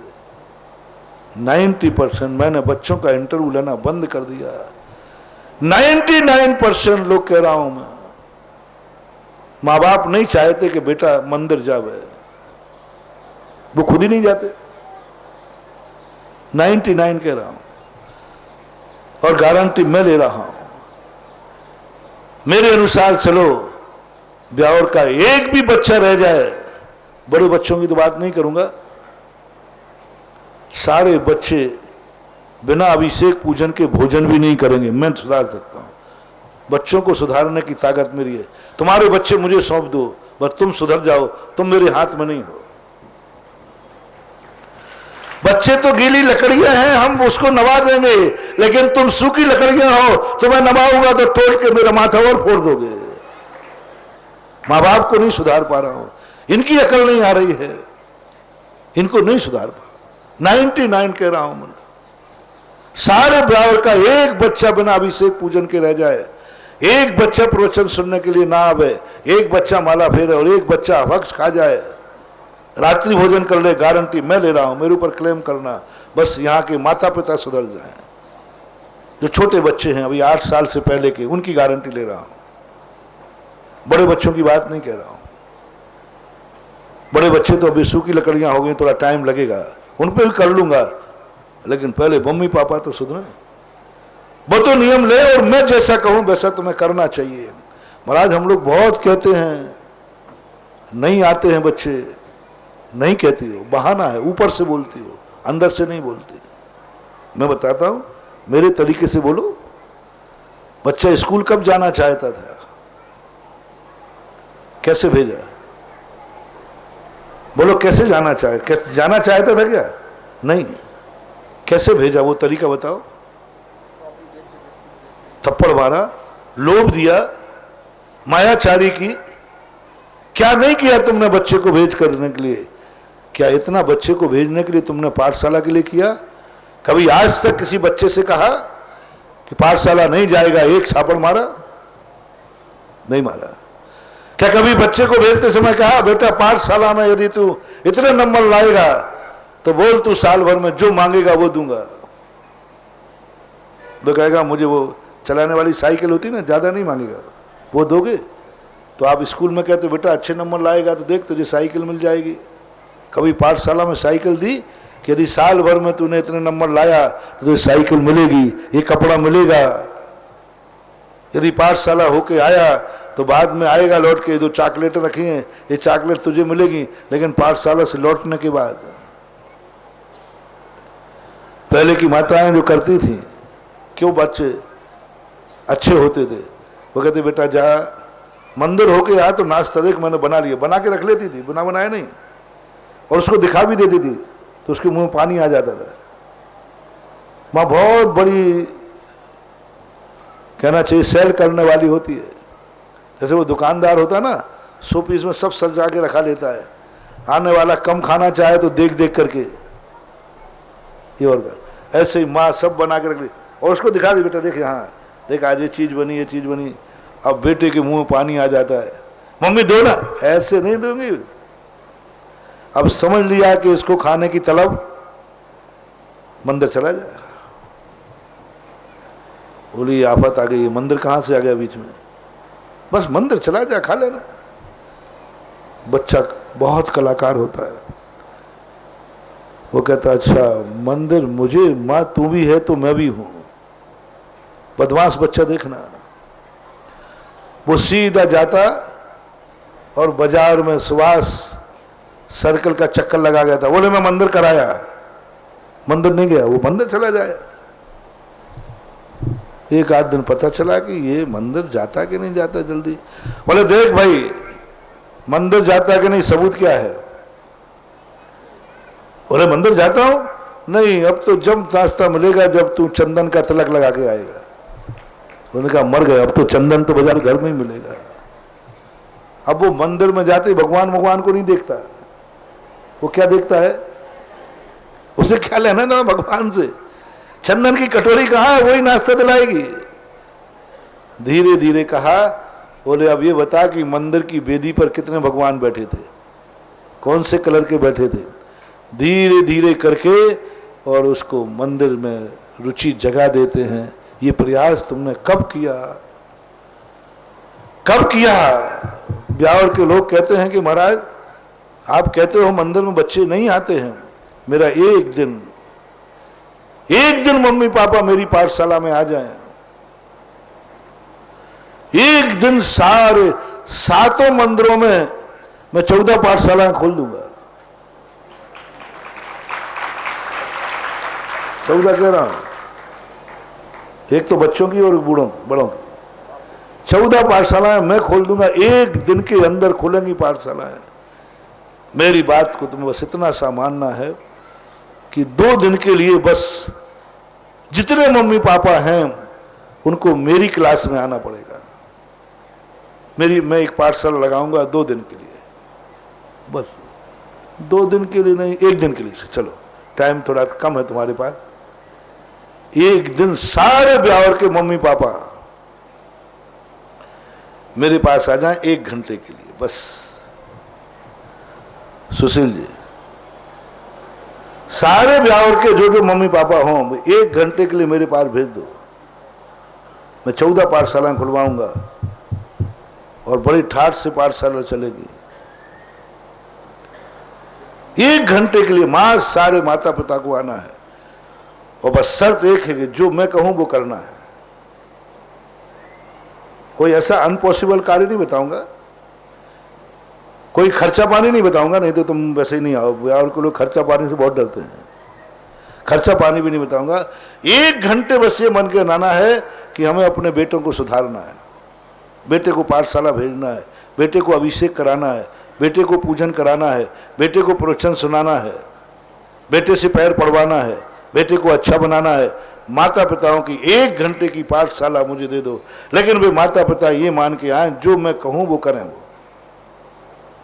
90% मैंने बच्चों का इंटरव्यू लेना बंद कर दिया। 99% लोग कह रहा हूं मैं, माँ बाप नहीं चाहते कि बेटा मंदिर जावे, वो खुद ही नहीं जाते। 99 कह रहा हूं, और गारंटी मैं ले रहा हूं। मेरे अनुसार चलो, ब्यावर का एक भी बच्चा रह जाए, बड़े बच्चों की तो बात नहीं करूंगा, सारे बच्चे बिना अभिषेक पूजन के भोजन भी नहीं करेंगे। मैं सुधार सकता हूं, बच्चों को सुधारने की ताकत मेरी है। तुम्हारे बच्चे मुझे सौंप दो, बस तुम सुधर जाओ, तुम मेरे हाथ में नहीं हो। बच्चे तो गीली लकड़ियां हैं, हम उसको नवा देंगे, लेकिन तुम सूखी लकड़ियां हो, तुम्हें नवाऊंगा तो तोड़ के मेरा माथा और फोड़ दोगे। माँ बाप को नहीं सुधार पा रहा हूं, इनकी अकल नहीं आ रही है, इनको नहीं सुधार पा रहा। 99 कह रहा हूं मैं, सारे ब्यावर का एक बच्चा बिना अभिषेक पूजन के रह जाए, एक बच्चा प्रवचन सुनने के लिए ना आवे, एक बच्चा माला फेरे और एक बच्चा भक्ष खा जाए, रात्रि भोजन कर ले, गारंटी मैं ले रहा हूं, मेरे ऊपर क्लेम करना, बस यहाँ के माता पिता सुधर जाएं। जो छोटे बच्चे हैं अभी 8 साल से पहले के, उनकी गारंटी ले रहा हूं, बड़े बच्चों की बात नहीं कह रहा हूं। बड़े बच्चे तो अभी सूखी लकड़ियां हो गई, थोड़ा टाइम लगेगा, उन पर भी कर लूंगा, लेकिन पहले मम्मी पापा तो सुधरे, वो तो नियम ले, और मैं जैसा कहूं वैसा तुम्हें करना चाहिए। महाराज हम लोग बहुत कहते हैं, नहीं आते हैं बच्चे, नहीं कहती हो, बहाना है, ऊपर से बोलती हो, अंदर से नहीं बोलती। मैं बताता हूं, मेरे तरीके से बोलो। बच्चा स्कूल कब जाना चाहता था, कैसे भेजा? बोलो कैसे जाना चाहे, कैसे जाना चाहता था क्या? नहीं, कैसे भेजा वो तरीका बताओ। थप्पड़ मारा, लोभ दिया, मायाचारी की, क्या नहीं किया तुमने बच्चे को भेज करने के लिए? क्या इतना बच्चे को भेजने के लिए तुमने पाठशाला के लिए किया? कभी आज तक किसी बच्चे से कहा कि पाठशाला नहीं जाएगा, एक छापड़ मारा? नहीं मारा। क्या कभी बच्चे को भेजते समय कहा बेटा पाठशाला में यदि तू इतने नंबर लाएगा तो बोल तू साल भर में जो मांगेगा वो दूंगा? तो कहेगा मुझे वो चलाने वाली साइकिल होती ना, ज्यादा नहीं मांगेगा, वो दोगे? तो आप स्कूल में कहते बेटा अच्छे नंबर लाएगा तो देख तुझे साइकिल मिल जाएगी। कभी पाठशाला में साइकिल दी कि यदि साल भर में तूने इतने नंबर लाया तो तुझे साइकिल मिलेगी, ये कपड़ा मिलेगा। यदि पाठशाला होके आया तो बाद में आएगा लौट के, दो चॉकलेट रखी हैं, ये चॉकलेट तुझे मिलेगी, लेकिन पाठशाला से लौटने के बाद। पहले की माताएं जो करती थी, क्यों बच्चे अच्छे होते थे, वो कहते बेटा जा मंदिर होके आ तो नाश्ता देख मैंने बना लिया, बना के रख लेती थी, बना बनाया नहीं, और उसको दिखा भी देती थी तो उसके मुंह में पानी आ जाता था। माँ बहुत बड़ी कहना चाहिए सेल करने वाली होती है। जैसे वो दुकानदार होता है ना, 100 पीस में सब सजा के रखा लेता है, आने वाला कम खाना चाहे तो देख देख करके ये और कर, ऐसे ही माँ सब बना के रख ली और उसको दिखा दी बेटा देख यहाँ देख आज ये चीज़ बनी, ये चीज़ बनी। अब बेटे के मुंह में पानी आ जाता है, मम्मी दो ना, ऐसे नहीं दूंगी। अब समझ लिया कि इसको खाने की तलब मंदिर चला जा। बोली आफत आ गई, ये मंदिर कहाँ से आ गया बीच में, बस मंदिर चला जा, खा लेना। बच्चा बहुत कलाकार होता है, वो कहता अच्छा मंदिर मुझे, माँ तू भी है तो मैं भी हूं। बदमाश बच्चा देखना, वो सीधा जाता और बाजार में सुभाष सर्कल का चक्कर लगा गया था। बोले मैं मंदिर कराया, मंदिर नहीं गया, वो मंदिर चला जाए। एक आध दिन पता चला कि ये मंदिर जाता कि नहीं जाता जल्दी। बोले देख भाई मंदिर जाता कि नहीं, सबूत क्या है। बोले मंदिर जाता हूं, नहीं अब तो जब नाश्ता मिलेगा जब तू चंदन का तिलक लगा के आएगा। उन्होंने कहा मर गए, अब तो चंदन तो बाजार घर में ही मिलेगा। अब वो मंदिर में जाते भगवान भगवान को नहीं देखता, वो क्या देखता है, उसे क्या लेना था भगवान से। चंदन की कटोरी कहाँ है, वही नाश्ता दिलाएगी। धीरे धीरे कहा, बोले अब ये बता कि मंदिर की वेदी पर कितने भगवान बैठे थे, कौन से कलर के बैठे थे। धीरे धीरे करके और उसको मंदिर में रुचि जगा देते हैं। ये प्रयास तुमने कब किया, कब किया। ब्यावर के लोग कहते हैं कि महाराज आप कहते हो मंदिर में बच्चे नहीं आते हैं, मेरा एक दिन मम्मी पापा मेरी पाठशाला में आ जाएं, एक दिन सारे 7 मंदिरों में मैं 14 पाठशालाएं खोल दूंगा। 14 कह रहा हूं, एक तो बच्चों की और बड़ों की। 14 पाठशालाएं मैं खोल दूंगा, एक दिन के अंदर खुलेंगी पाठशालाएं। मेरी बात को तुम्हें बस इतना सा मानना है कि 2 दिन के लिए बस जितने मम्मी पापा हैं उनको मेरी क्लास में आना पड़ेगा। मैं एक पाठशाला लगाऊंगा 2 दिन के लिए, बस 2 दिन के लिए नहीं, 1 दिन के लिए। चलो टाइम थोड़ा कम है तुम्हारे पास, एक दिन सारे ब्यावर के मम्मी पापा मेरे पास आ जाएं 1 घंटे के लिए बस। सुशील जी सारे ब्यावर के जो मम्मी पापा हों 1 घंटे के लिए मेरे पास भेज दो। मैं 14 पाठशालाएं खुलवाऊंगा और बड़ी ठाठ से पाठशाला चलेगी। 1 घंटे के लिए मां सारे माता पिता को आना है और बस शर्त एक है कि जो मैं कहूं वो करना है। कोई ऐसा अनपॉसिबल कार्य नहीं बताऊंगा, कोई खर्चा पानी नहीं बताऊंगा, नहीं तो तुम वैसे ही नहीं आओ। और को लोग खर्चा पानी से बहुत डरते हैं, खर्चा पानी भी नहीं बताऊंगा। 1 घंटे बस ये मन के नाना है कि हमें अपने बेटों को सुधारना है, बेटे को पाठशाला भेजना है, बेटे को अभिषेक कराना है, बेटे को पूजन कराना है, बेटे को प्रवचन सुनाना है, बेटे से पैर पड़वाना है, बेटे को अच्छा बनाना है। माता पिताओं की 1 घंटे की पाठशाला मुझे दे दो, लेकिन वे माता पिता ये मान के आए जो मैं कहूं वो करें। वो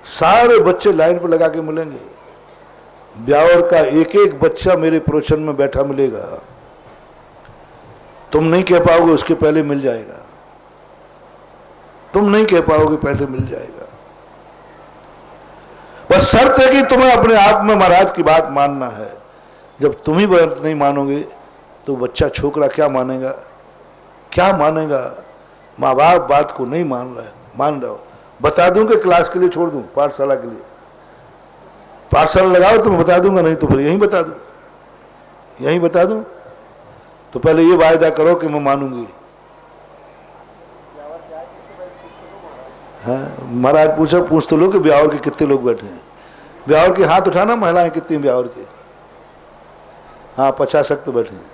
सारे बच्चे लाइन पर लगा के मिलेंगे। ब्यावर का एक एक बच्चा मेरे प्रवचन में बैठा मिलेगा। तुम नहीं कह पाओगे उसके पहले मिल जाएगा, तुम नहीं कह पाओगे पहले मिल जाएगा। बस शर्त है कि तुम्हें अपने आप में महाराज की बात मानना है। जब तुम ही बात नहीं मानोगे तो बच्चा छोकरा क्या मानेगा, क्या मानेगा। माँ बाप बात को नहीं मान रहा हो, बता दूं कि क्लास के लिए छोड़ दूं, पाठशाला के लिए पाठशाला लगाओ तो मैं बता दूंगा, नहीं तो फिर यहीं बता दूं। तो पहले ये वायदा करो कि मैं मानूंगी। हाँ महाराज पूछ तो लो कि ब्यावर के कितने लोग बैठे हैं। ब्यावर के हाथ उठाना, महिलाएं कितनी ब्यावर के। हाँ 50 तो बैठे हैं।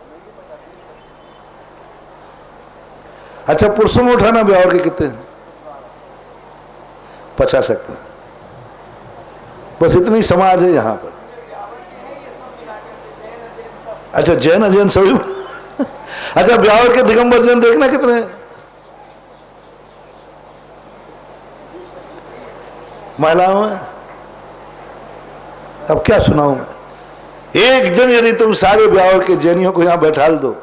अच्छा पुरुषों में उठाना, ब्यावर के कितने हैं? 50 तक। बस इतनी समाज है यहाँ पर। अच्छा जैन अजैन सभी अच्छा ब्यावर के दिगंबर जैन देखना कितने हैं? महिलाओं में अब क्या सुनाऊं मैं। एक दिन यदि तुम सारे ब्यावर के जैनियों को यहां बैठाल दो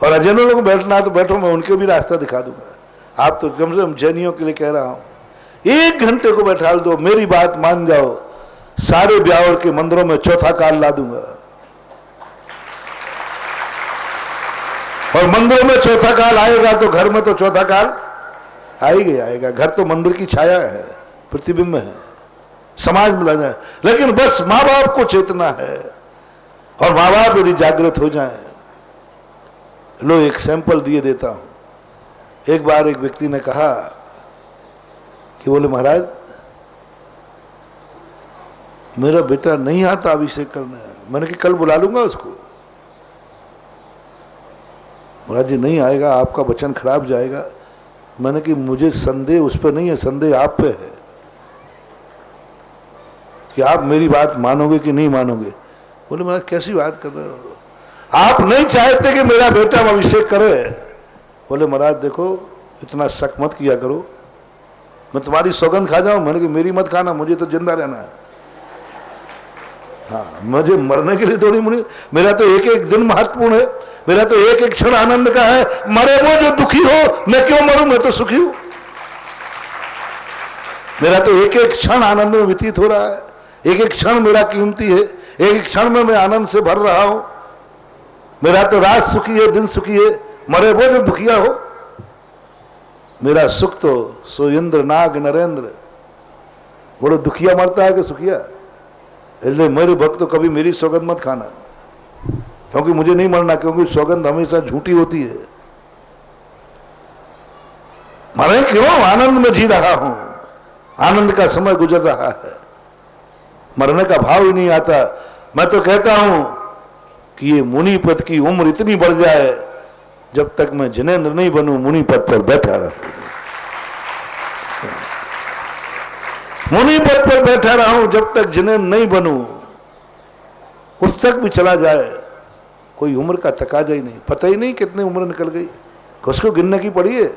और अजैनों लोग बैठना है तो बैठो, मैं उनके भी रास्ता दिखा दूंगा। आप तो कम से कम जैनियों के लिए कह रहा हूं, 1 घंटे को बैठाल दो, मेरी बात मान जाओ, सारे ब्यावर के मंदिरों में चौथा काल ला दूंगा। और मंदिरों में चौथा काल आएगा तो घर में तो चौथा काल आएगा आएगा। घर तो मंदिर की छाया है, प्रतिबिंब है, समाज मिला जाए। लेकिन बस माँ बाप को चेतना है, और माँ बाप यदि जागृत हो जाए। लो एक सैंपल दिए देता हूं। एक बार एक व्यक्ति ने कहा कि बोले महाराज मेरा बेटा नहीं आता अभिषेक करना है। मैंने कि कल बुला लूंगा उसको। महाराज जी नहीं आएगा, आपका वचन खराब जाएगा। मैंने कि मुझे संदेह उस पर नहीं है, संदेह आप पे है कि आप मेरी बात मानोगे कि नहीं मानोगे। बोले महाराज कैसी बात कर रहे हो, आप नहीं चाहते कि मेरा बेटा अभिषेक करे। बोले महाराज देखो इतना शक मत किया करो, मैं तुम्हारी सौगंध खा जाऊं। मैंने कि मेरी मत खाना, मुझे तो जिंदा रहना है। हाँ मुझे मरने के लिए थोड़ी मुझे, मेरा तो एक एक दिन महत्वपूर्ण है, मेरा तो एक एक क्षण आनंद का है। मरे वो जो दुखी हो, मैं क्यों मरूं, मैं तो सुखी हूं। मेरा तो एक एक क्षण आनंद में व्यतीत हो रहा है, एक एक क्षण मेरा कीमती है, एक एक क्षण में मैं आनंद से भर रहा हूं। मेरा तो रात सुखी है, दिन सुखी है। मरे वो जो दुखिया हो, मेरा सुख तो सो इंद्र नाग नरेंद्र। बोलो दुखिया मरता है कि सुखिया। इसलिए मेरे भक्त तो कभी मेरी सौगंध मत खाना, क्योंकि मुझे नहीं मरना, क्योंकि सौगंध हमेशा झूठी होती है। मरे क्यों, आनंद में जी रहा हूं, आनंद का समय गुजर रहा है, मरने का भाव ही नहीं आता। मैं तो कहता हूं कि ये मुनि पद की उम्र इतनी बढ़ जाए, जब तक मैं जिनेंद्र नहीं बनूं मुनि पद पर बैठा रहूं, मुनि पद पर बैठा रहूं जब तक जिनेंद्र नहीं बनूं। उस तक भी चला जाए, कोई उम्र का तकाजा ही नहीं, पता ही नहीं कितनी उम्र निकल गई, उसको गिनने की पड़ी है।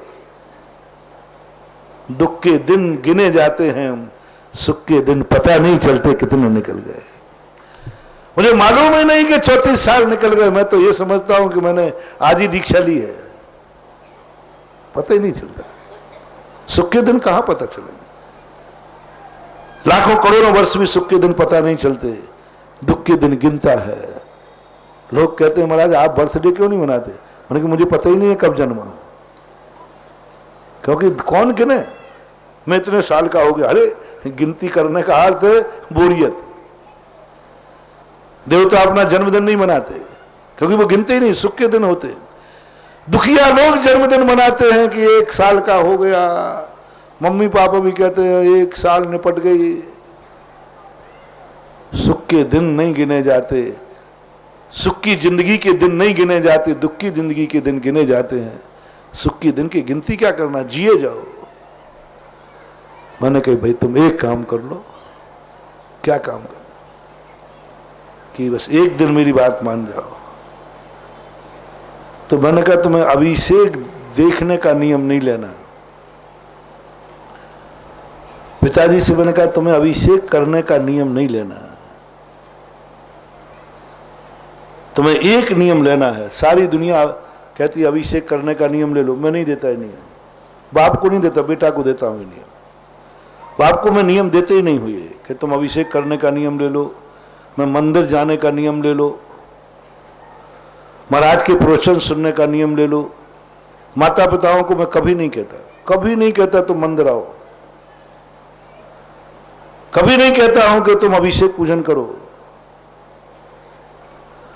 दुख के दिन गिने जाते हैं, सुख के दिन पता नहीं चलते कितने निकल गए। मुझे मालूम ही नहीं कि 34 साल निकल गए। मैं तो ये समझता हूं कि मैंने आज ही दीक्षा ली है, पता ही नहीं चलता। सुख के दिन कहां पता चलेंगे, लाखों करोड़ों वर्ष भी सुख के दिन पता नहीं चलते, दुख के दिन गिनता है। लोग कहते हैं महाराज आप बर्थडे क्यों नहीं मनाते। मैंने कि मुझे पता ही नहीं है कब जन्मा हूं, क्योंकि कौन गिने, मैं इतने साल का हो गया। अरे गिनती करने का अर्थ है बोरियत। देवता अपना जन्मदिन नहीं मनाते, क्योंकि वो गिनते ही नहीं, सुख के दिन होते। दुखिया लोग जन्मदिन मनाते हैं कि 1 साल का हो गया। मम्मी पापा भी कहते हैं 1 साल निपट गई। सुख के दिन नहीं गिने जाते, सुख की जिंदगी के दिन नहीं गिने जाते, दुख की जिंदगी के दिन गिने जाते हैं। सुख की दिन की गिनती क्या करना, जिए जाओ। मैंने कही भाई तुम एक काम कर लो। क्या काम कर, कि बस एक दिन मेरी बात मान जाओ। तो मैंने कहा तुम्हें अभिषेक देखने का नियम नहीं लेना। पिताजी से मैंने कहा तुम्हें अभिषेक करने का नियम नहीं लेना, तुम्हें एक नियम लेना है। सारी दुनिया कहती है अभिषेक करने का नियम ले लो, मैं नहीं देता है नियम। बाप को नहीं देता, बेटा को देता हूं नियम। बाप को मैं नियम देते ही नहीं हुए कि तुम अभिषेक करने का नियम ले लो, मैं मंदिर जाने का नियम ले लो, महाराज के प्रवचन सुनने का नियम ले लो। माता पिताओं को मैं कभी नहीं कहता, कभी नहीं कहता तुम मंदिर आओ, कभी नहीं कहता हूं कि तुम अभिषेक पूजन करो,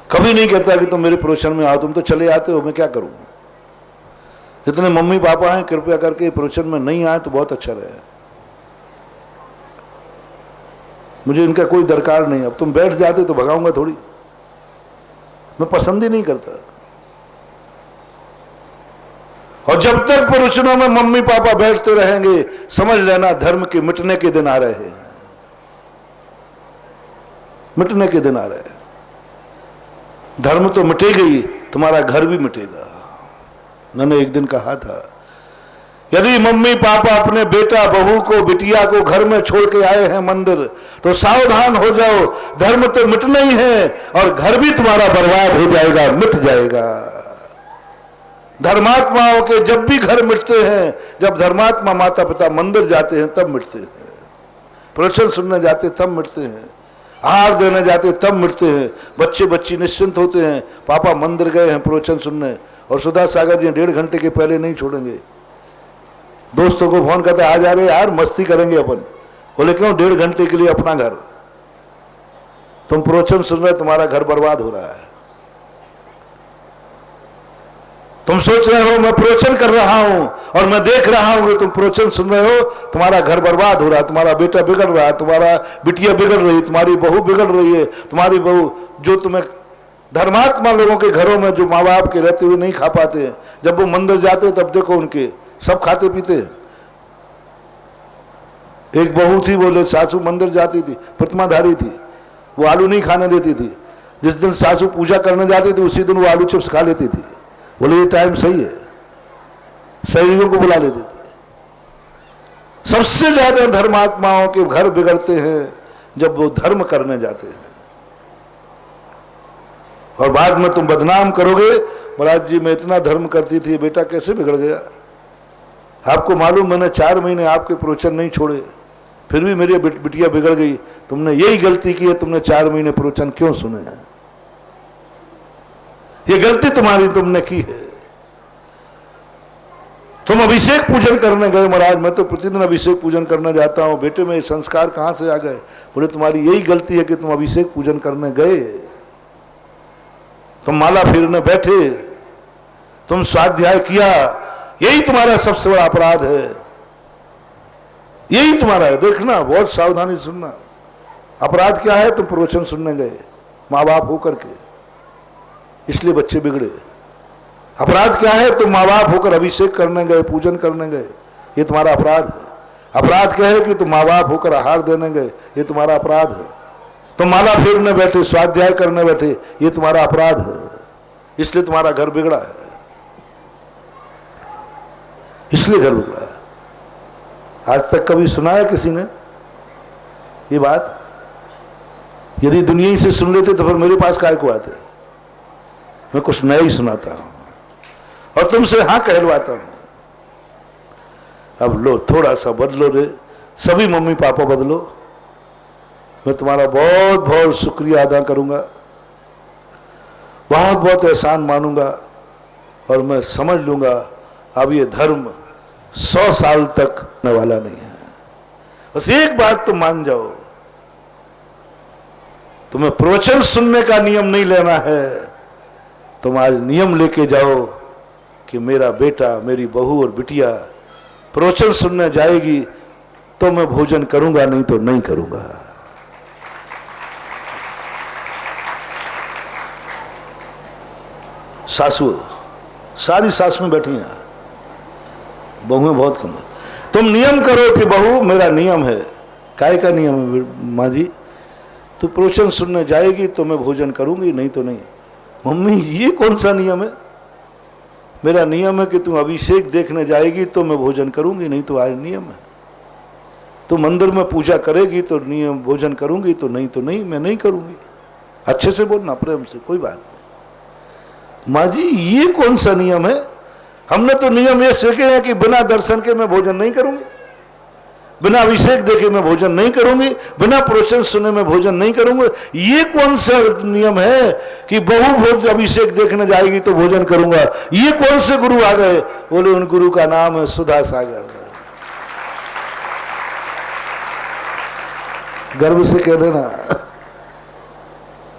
कभी नहीं कहता कि तुम मेरे प्रवचन में आओ। तुम तो चले आते हो, मैं क्या करूं। जितने मम्मी पापा हैं कृपया करके प्रवचन में नहीं आए तो बहुत अच्छा रहे, मुझे इनका कोई दरकार नहीं। अब तुम बैठ जाते तो भगाऊंगा थोड़ी, मैं पसंद ही नहीं करता। और जब तक प्रवचनों में मम्मी पापा बैठते रहेंगे, समझ लेना धर्म के मिटने के दिन आ रहे हैं, मिटने के दिन आ रहे हैं। धर्म तो मिटेगा ही, तुम्हारा घर भी मिटेगा। मैंने एक दिन कहा था यदि मम्मी पापा अपने बेटा बहू को बिटिया को घर में छोड़ के आए हैं मंदिर, तो सावधान हो जाओ, धर्म तो मिटना ही है और घर भी तुम्हारा बर्बाद हो जाएगा, मिट जाएगा। धर्मात्माओं के जब भी घर मिटते हैं, जब धर्मात्मा माता पिता मंदिर जाते हैं तब मिटते हैं, प्रवचन सुनने जाते तब मिटते हैं, आहार देने जाते तब मिटते हैं। बच्चे बच्ची निश्चिंत होते हैं, पापा मंदिर गए हैं प्रवचन सुनने, और सुधा सागर जी 1.5 घंटे के पहले नहीं छोड़ेंगे। दोस्तों को फोन करते आ जा रहे यार, मस्ती करेंगे अपन। बोले क्यों? 1.5 घंटे के लिए अपना घर। तुम प्रवचन सुन रहे, तुम्हारा घर बर्बाद हो रहा है। तुम सोच रहे हो मैं प्रवचन कर रहा हूं और मैं देख रहा हूं कि तुम प्रवचन सुन रहे हो, तुम्हारा घर बर्बाद हो रहा है, तुम्हारा बेटा बिगड़ रहा है, तुम्हारा बिटिया बिगड़ रही है, तुम्हारी बहू बिगड़ रही है। तुम्हारी बहू जो तुम्हें धर्मात्मा लोगों के घरों में जो माँ बाप के रहते हुए नहीं खा पाते हैं, जब वो मंदिर जाते तब देखो उनके सब खाते पीते। एक बहू थी, बोले सासू मंदिर जाती थी, प्रतिमाधारी थी, वो आलू नहीं खाने देती थी। जिस दिन सासू पूजा करने जाती थी उसी दिन वो आलू चिप्स खा लेती थी। बोले ये टाइम सही है, शरीरों को बुला लेती थी। सबसे ज्यादा धर्मात्माओं के घर बिगड़ते हैं जब वो धर्म करने जाते हैं, और बाद में तुम बदनाम करोगे, महाराज जी मैं इतना धर्म करती थी, बेटा कैसे बिगड़ गया। आपको मालूम मैंने 4 महीने आपके प्रवचन नहीं छोड़े, फिर भी मेरी बिटिया बिगड़ गई। तुमने यही गलती की है, तुमने 4 महीने प्रवचन क्यों सुने हैं? ये गलती तुम्हारी तुमने की है। तुम अभिषेक पूजन करने गए, महाराज मैं तो प्रतिदिन अभिषेक पूजन करने जाता हूं, बेटे में संस्कार कहां से आ गए? बोले तुम्हारी यही गलती है कि तुम अभिषेक पूजन करने गए, तुम माला फेरने बैठे, तुम स्वाध्याय किया, यही तुम्हारा सबसे बड़ा अपराध है, यही तुम्हारा है। देखना, बहुत सावधानी सुनना। अपराध क्या है? तुम प्रवचन सुनने गए माँ बाप होकर के, इसलिए बच्चे बिगड़े। अपराध क्या है? तुम माँ बाप होकर अभिषेक करने गए, पूजन करने गए, ये तुम्हारा अपराध है। अपराध क्या है कि तुम माँ बाप होकर आहार देने गए, ये तुम्हारा अपराध है। तुम माला फेरने बैठे, स्वाध्याय करने बैठे, ये तुम्हारा अपराध है, इसलिए तुम्हारा घर बिगड़ा है, इसलिए घर बिगड़ा है। आज तक कभी सुना है किसी ने ये बात? यदि दुनिया ही से सुन लेते तो फिर मेरे पास काय को आते? मैं कुछ नया ही सुनाता हूं और तुमसे हाँ कहलवाता हूं। अब लो, थोड़ा सा बदलो रे, सभी मम्मी पापा बदलो। मैं तुम्हारा बहुत बहुत शुक्रिया अदा करूंगा, बहुत बहुत एहसान मानूंगा, और मैं समझ लूंगा अब ये धर्म 100 साल तक आने वाला नहीं है। बस एक बात तुम मान जाओ, तुम्हें प्रवचन सुनने का नियम नहीं लेना है, तुम आज नियम लेके जाओ कि मेरा बेटा, मेरी बहू और बिटिया प्रवचन सुनने जाएगी तो मैं भोजन करूंगा, नहीं तो नहीं करूंगा। सासू, सारी सासुएं बैठी हैं, बहुएं बहुत कम है। तुम नियम करो कि बहू मेरा नियम है। काय का नियम है माँ जी? तू प्रवचन सुनने जाएगी तो मैं भोजन करूंगी, नहीं तो नहीं। मम्मी ये कौन सा नियम है? मेरा नियम है कि तुम अभिषेक देखने जाएगी तो मैं भोजन करूंगी, नहीं तो आज नियम है। तू मंदिर में पूजा करेगी तो नियम भोजन करूंगी, तो नहीं मैं नहीं करूंगी। अच्छे से बोलना, प्रेम से, कोई बात नहीं। माँ जी ये कौन सा नियम है? हमने तो नियम ये सीखे हैं कि बिना दर्शन के मैं भोजन नहीं करूंगी, बिना अभिषेक देखे मैं भोजन नहीं करूंगी, बिना प्रवचन सुने मैं भोजन नहीं करूंगा। ये कौन सा नियम है कि बहू भोज अभिषेक देखने जाएगी तो भोजन करूंगा? ये कौन से गुरु आ गए? बोले उन गुरु का नाम है सुधा सागर। गर्व से कह देना,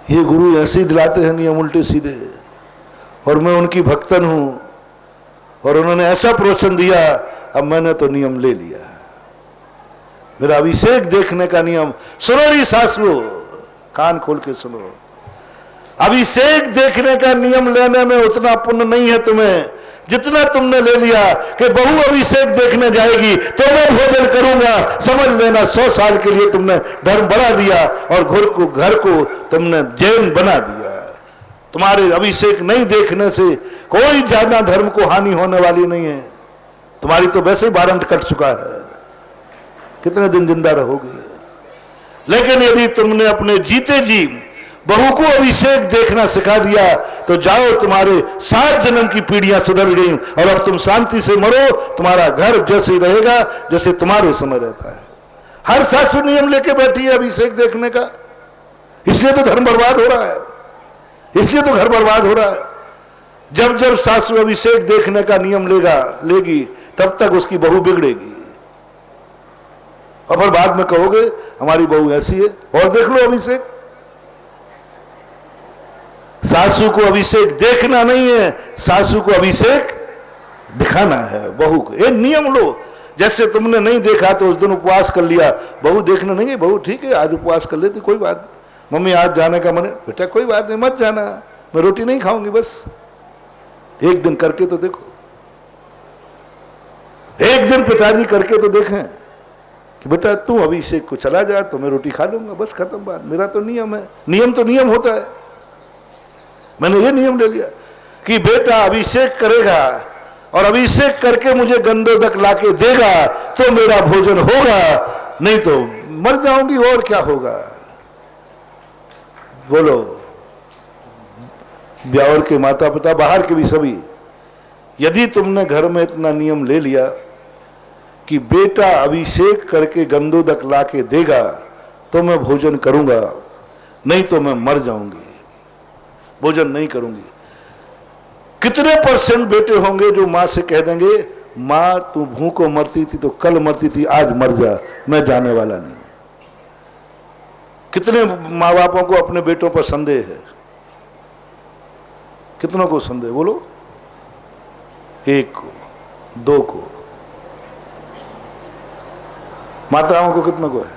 ये गुरु ऐसे ही दिलाते हैं नियम उल्टे सीधे, और मैं उनकी भक्तन हूं, और उन्होंने ऐसा प्रवचन दिया, अब मैंने तो नियम ले लिया। मेरा अभिषेक देखने का नियम, सुनो री सासू, कान खोल के सुनो, अभिषेक देखने का नियम लेने में उतना पुण्य नहीं है तुम्हें जितना तुमने ले लिया कि बहू अभिषेक देखने जाएगी तो मैं भोजन करूंगा। समझ लेना 100 साल के लिए तुमने धर्म बढ़ा दिया और घर को तुमने जैन बना दिया। तुम्हारे अभिषेक नहीं देखने से कोई ज्यादा धर्म को हानि होने वाली नहीं है। तुम्हारी तो वैसे ही वारंट कट चुका है, कितने दिन जिंदा रहोगे। लेकिन यदि तुमने अपने जीते जी बहू को अभिषेक देखना सिखा दिया तो जाओ, तुम्हारे 7 जन्म की पीढ़ियां सुधर गई और अब तुम शांति से मरो। तुम्हारा घर जैसे ही रहेगा जैसे तुम्हारे समय रहता है। हर सासू नियम लेके बैठी है अभिषेक देखने का, इसलिए तो धर्म बर्बाद हो रहा है, इसलिए तो घर बर्बाद हो रहा है। जब जब सासू अभिषेक देखने का नियम लेगी तब तक उसकी बहू बिगड़ेगी, और फिर बाद में कहोगे हमारी बहू ऐसी है। और देख लो अभिषेक, सासू को अभिषेक देखना नहीं है, सासू को अभिषेक दिखाना है बहू को। ये नियम लो। जैसे तुमने नहीं देखा तो उस दिन उपवास कर लिया, बहू देखना नहीं है, बहू ठीक है आज उपवास कर लेती, कोई बात नहीं। मम्मी आज जाने का मन है, बेटा कोई बात नहीं मत जाना, मैं रोटी नहीं खाऊंगी, बस एक दिन करके तो देखो, एक दिन पिताजी करके तो देखें कि बेटा तू अभिषेक को चला जा तो मैं रोटी खा लूंगा, बस खत्म बात। मेरा तो नियम है, नियम तो नियम होता है। मैंने ये नियम ले लिया कि बेटा अभिषेक करेगा और अभिषेक करके मुझे गंधोदक लाके देगा तो मेरा भोजन होगा, नहीं तो मर जाऊंगी और क्या होगा। बोलो, ब्यावर के माता पिता, बाहर के भी सभी, यदि तुमने घर में इतना नियम ले लिया कि बेटा अभिषेक करके गंधोदक लाके देगा तो मैं भोजन करूंगा, नहीं तो मैं मर जाऊंगी, भोजन नहीं करूंगी। कितने % बेटे होंगे जो मां से कह देंगे मां तू भूखों मरती थी तो कल मरती थी, आज मर जा, मैं जाने वाला नहीं। कितने माँ बापों को अपने बेटों पर संदेह है? कितनों को संदेह? बोलो, 1 को, 2 को। माताओं को कितनों को है?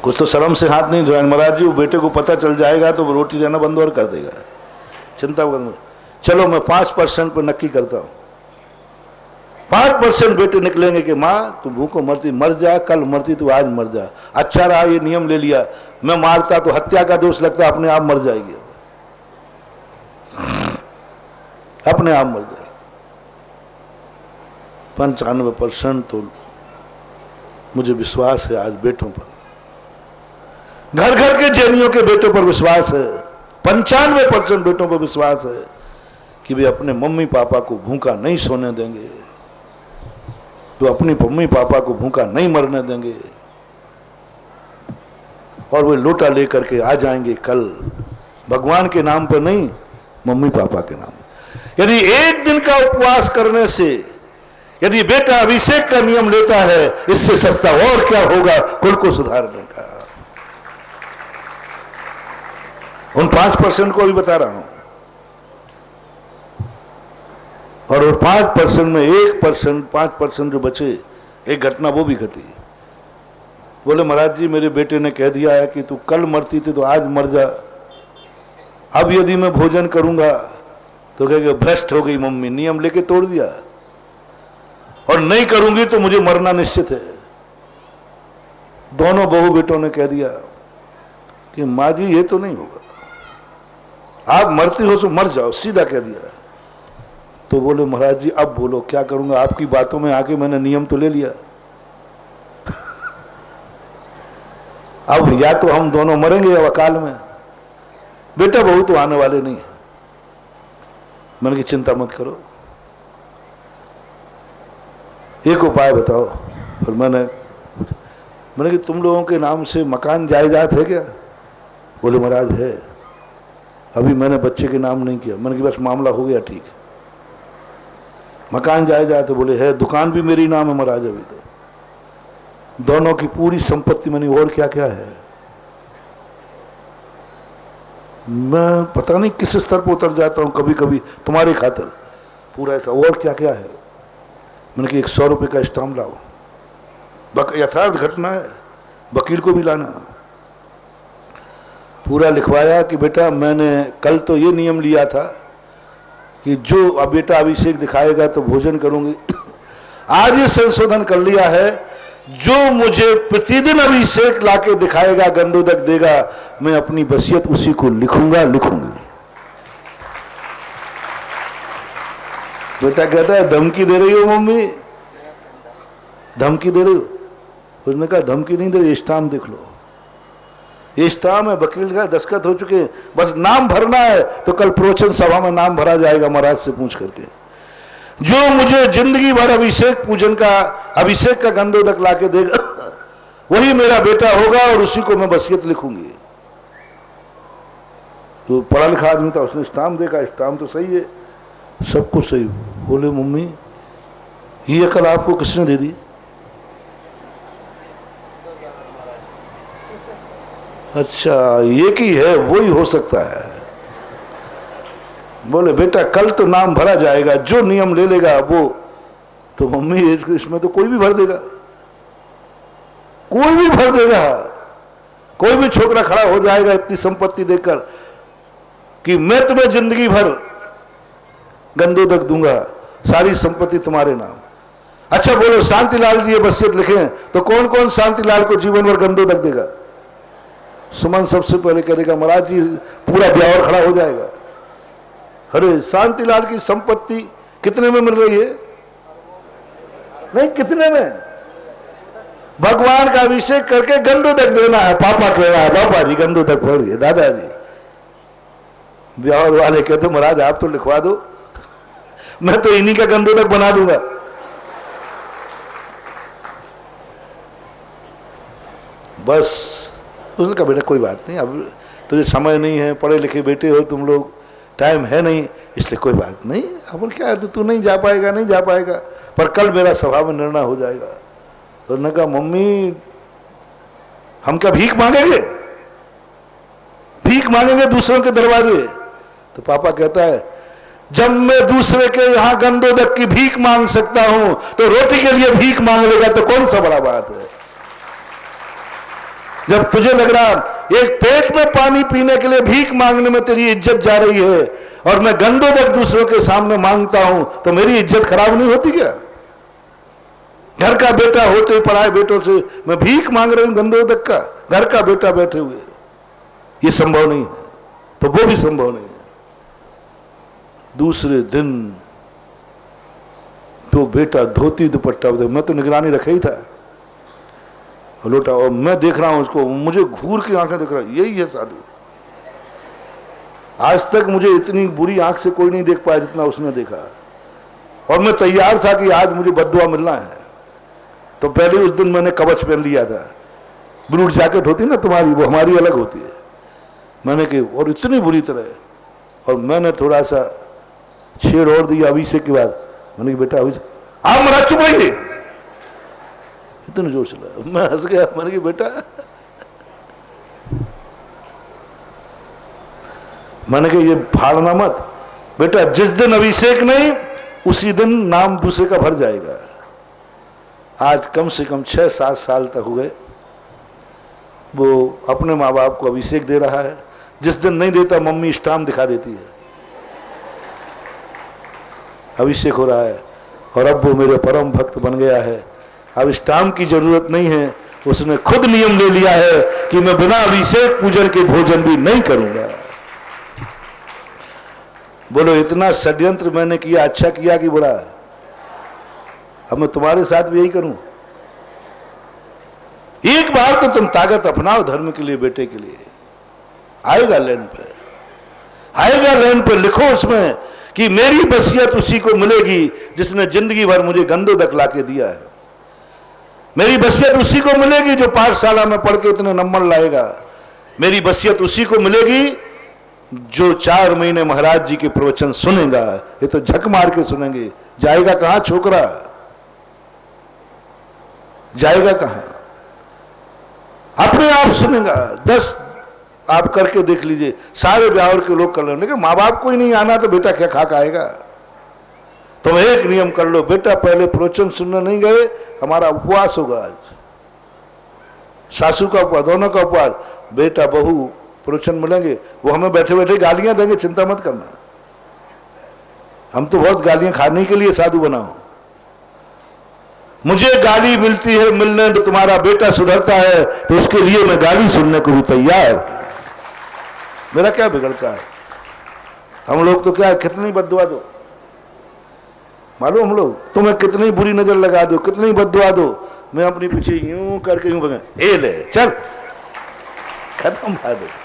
कुछ तो शर्म से हाथ नहीं धोया, महाराज जी वो बेटे को पता चल जाएगा तो वो रोटी देना बंद और कर देगा, चिंता बंद। चलो मैं 5% पर नक्की करता हूं, 5% बेटे निकलेंगे कि माँ तू भूखों मरती मर जा, कल मरती तू आज मर जा। अच्छा रहा ये नियम ले लिया, मैं मारता तो हत्या का दोष लगता, अपने आप मर जाएगी, अपने आप मर जाएगी। 95% तो मुझे विश्वास है आज बेटों पर, घर घर के जैनियों के बेटों पर विश्वास है, 95% बेटों पर विश्वास है कि वे अपने मम्मी पापा को भूखा नहीं सोने देंगे, तो अपनी मम्मी पापा को भूखा नहीं मरने देंगे, और वे लोटा लेकर के आ जाएंगे कल, भगवान के नाम पर नहीं, मम्मी पापा के नाम। यदि एक दिन का उपवास करने से यदि बेटा अभिषेक का नियम लेता है, इससे सस्ता और क्या होगा कुल को सुधारने का। उन 5% को भी बता रहा हूं, और उस 5% में 1%, 5% जो बचे, एक घटना वो भी घटी। बोले महाराज जी मेरे बेटे ने कह दिया है कि तू कल मरती थी तो आज मर जा, अब यदि मैं भोजन करूंगा तो कहेगा भ्रष्ट हो गई मम्मी, नियम लेके तोड़ दिया, और नहीं करूंगी तो मुझे मरना निश्चित है। दोनों बहू बेटों ने कह दिया कि माँ जी ये तो नहीं होगा, आप मरती हो तो मर जाओ, सीधा कह दिया। तो बोले महाराज जी अब बोलो क्या करूंगा, आपकी बातों में आके मैंने नियम तो ले लिया, अब या तो हम दोनों मरेंगे या अकाल में, बेटा बहू तो आने वाले नहीं है। मैंने की चिंता मत करो, एक उपाय बताओ। और मैंने कि तुम लोगों के नाम से मकान जायदाद है क्या? बोले महाराज है, अभी मैंने बच्चे के नाम नहीं किया। मैंने कि बस मामला हो गया ठीक, मकान जायदाद है? बोले है, दुकान भी मेरी नाम है महाराज, अभी तो दोनों की पूरी संपत्ति मैंने, और क्या क्या है मैं पता नहीं किस स्तर पर उतर जाता हूँ कभी कभी तुम्हारी खातिर, पूरा ऐसा, और क्या क्या है। मैंने कि 100 रुपये का स्टाम्प लाओ, यथार्थ घटना है, वकील को भी लाना। पूरा लिखवाया कि बेटा मैंने कल तो ये नियम लिया था कि जो अब बेटा अभिषेक दिखाएगा तो भोजन करूंगी, आज ये संशोधन कर लिया है, जो मुझे प्रतिदिन अभिषेक लाके दिखाएगा, गंधोदक देगा, मैं अपनी वसीयत उसी को लिखूंगी। बेटा कहता है धमकी दे रही हो मम्मी, धमकी दे रही हो? उसने कहा धमकी नहीं दे रही, स्टाम्प देख लो, ये स्टाम्प है, वकील का दस्तखत हो चुके हैं, बस नाम भरना है तो कल प्रवचन सभा में नाम भरा जाएगा महाराज से पूछ करके। जो मुझे जिंदगी भर अभिषेक पूजन का, अभिषेक का गंधोदक लाके देगा वही मेरा बेटा होगा, और उसी को मैं वसीयत लिखूंगी। तो पढ़ा लिखा आदमी था, उसने स्टाम्प देखा, स्टाम्प तो सही है, सब कुछ सही। बोले मम्मी ये अकल आपको किसने दे दी? अच्छा एक ही है, वो ही हो सकता है। बोले बेटा कल तो नाम भरा जाएगा, जो नियम ले लेगा वो। तो मम्मी इसमें तो कोई भी भर देगा, कोई भी भर देगा, कोई भी छोकरा खड़ा हो जाएगा इतनी संपत्ति देकर कि मैं तुम्हें जिंदगी भर गंदोदक दूंगा, सारी संपत्ति तुम्हारे नाम। अच्छा बोलो शांतिलाल जी ये वसीयत लिखे तो कौन कौन शांतिलाल को जीवन भर गंदोदक देगा? सुमन सबसे पहले कह देगा महाराज जी पूरा ब्यावर खड़ा हो जाएगा। अरे शांतिलाल की संपत्ति कितने में मिल रही है? नहीं कितने में? भगवान का अभिषेक करके गंदोदक देना है। पापा कह रहा है पापा जी गंदोदक पढ़िए, दादाजी ब्यावर वाले कहते महाराज आप तो लिखवा दो, मैं तो इन्हीं का गंदोदक बना दूंगा। बस उसने कहा बेटा कोई बात नहीं, अब तुझे समय नहीं है, पढ़े लिखे बेटे हो तुम लोग, टाइम है नहीं, इसलिए कोई बात नहीं, अपन क्या है तू नहीं जा पाएगा, नहीं जा पाएगा, पर कल मेरा सभा में निर्णय हो जाएगा। तो उन्होंने कहा मम्मी हम क्या भीख मांगेंगे? भीख मांगेंगे दूसरों के दरवाजे? तो पापा कहता है जब मैं दूसरे के यहाँ गंदोदक की भीख मांग सकता हूं तो रोटी के लिए भीख मांग लेगा तो कौन सा बड़ा बात है? जब तुझे लग रहा एक पेट में पानी पीने के लिए भीख मांगने में तेरी इज्जत जा रही है और मैं गंदोदक दूसरों के सामने मांगता हूं तो मेरी इज्जत खराब नहीं होती क्या? घर का बेटा होते पराए बेटों से मैं भीख मांग रही हूं गंदोदक का, घर का बेटा बैठे हुए, ये संभव नहीं है। तो वो भी संभव नहीं है। दूसरे दिन तो बेटा धोती दुपट्टा, मैं तो निगरानी रखा ही था लोटा, और मैं देख रहा हूं उसको, मुझे घूर की आंखें दिख रहा है, यही है साधु। आज तक मुझे इतनी बुरी आंख से कोई नहीं देख पाया जितना उसने देखा, और मैं तैयार था कि आज मुझे बद्दुआ मिलना है। तो पहले उस दिन मैंने कवच पहन लिया था, ब्लू जैकेट होती ना तुम्हारी, वो हमारी अलग होती है। मैंने कि और इतनी बुरी तरह, और मैंने थोड़ा सा छेड़ और दिया अभिषेक के बाद। मैंने कि बेटा अभिषेक आप मरा चुप रहिए, इतने जोर से लगा, मैं हंस गया। मैंने कि बेटा, मैंने कि ये फाड़ना मत बेटा, जिस दिन अभिषेक नहीं उसी दिन नाम दूसरे का भर जाएगा। आज कम से कम 6-7 साल तक हो गए वो अपने माँ बाप को अभिषेक दे रहा है। जिस दिन नहीं देता मम्मी स्टाम्प दिखा देती है, अभिषेक हो रहा है, और अब वो मेरे परम भक्त बन गया है। अब स्टाम्प की जरूरत नहीं है, उसने खुद नियम ले लिया है कि मैं बिना अभिषेक पूजन के भोजन भी नहीं करूंगा। बोलो इतना षड्यंत्र मैंने किया, अच्छा किया कि बुरा? अब मैं तुम्हारे साथ भी यही करूं? एक बार तो तुम ताकत अपनाओ धर्म के लिए, बेटे के लिए। आएगा लाइन पे, आएगा लाइन पे, लिखो उसमें कि मेरी वसीयत उसी को मिलेगी जिसने जिंदगी भर मुझे गंदोदक लाके दिया है। मेरी वसीयत उसी को मिलेगी जो पाठशाला में पढ़ के इतने नंबर लाएगा। मेरी वसीयत उसी को मिलेगी जो 4 महीने महाराज जी के प्रवचन सुनेगा। ये तो झक मार के सुनेंगे, जाएगा कहां छोकरा, जाएगा कहां? अपने आप सुनेगा। 10 आप करके देख लीजिए, सारे ब्यावर के लोग कर लेंगे। माँ बाप को ही नहीं आना तो बेटा क्या खा आएगा? तुम एक नियम कर लो, बेटा पहले प्रवचन सुनने नहीं गए, हमारा उपवास होगा आज, सासू का उपवास, दोनों का उपवास। बेटा बहू प्रवचन मिलेंगे, वो हमें बैठे बैठे गालियां देंगे, चिंता मत करना। हम तो बहुत गालियां खाने के लिए साधु बना हूं। मुझे गाली मिलती है, मिलने तो तुम्हारा बेटा सुधरता है तो उसके लिए मैं गाली सुनने को भी तैयार। मेरा क्या बिगड़ता है? हम लोग तो क्या कितनी बद्दुआ दो, मालूम हम लोग तुम्हें कितनी बुरी नजर लगा दो, कितनी बद्दुआ दो, मैं अपनी पीछे यूं करके यूं भगा, ए ले चल, खत्म बात है।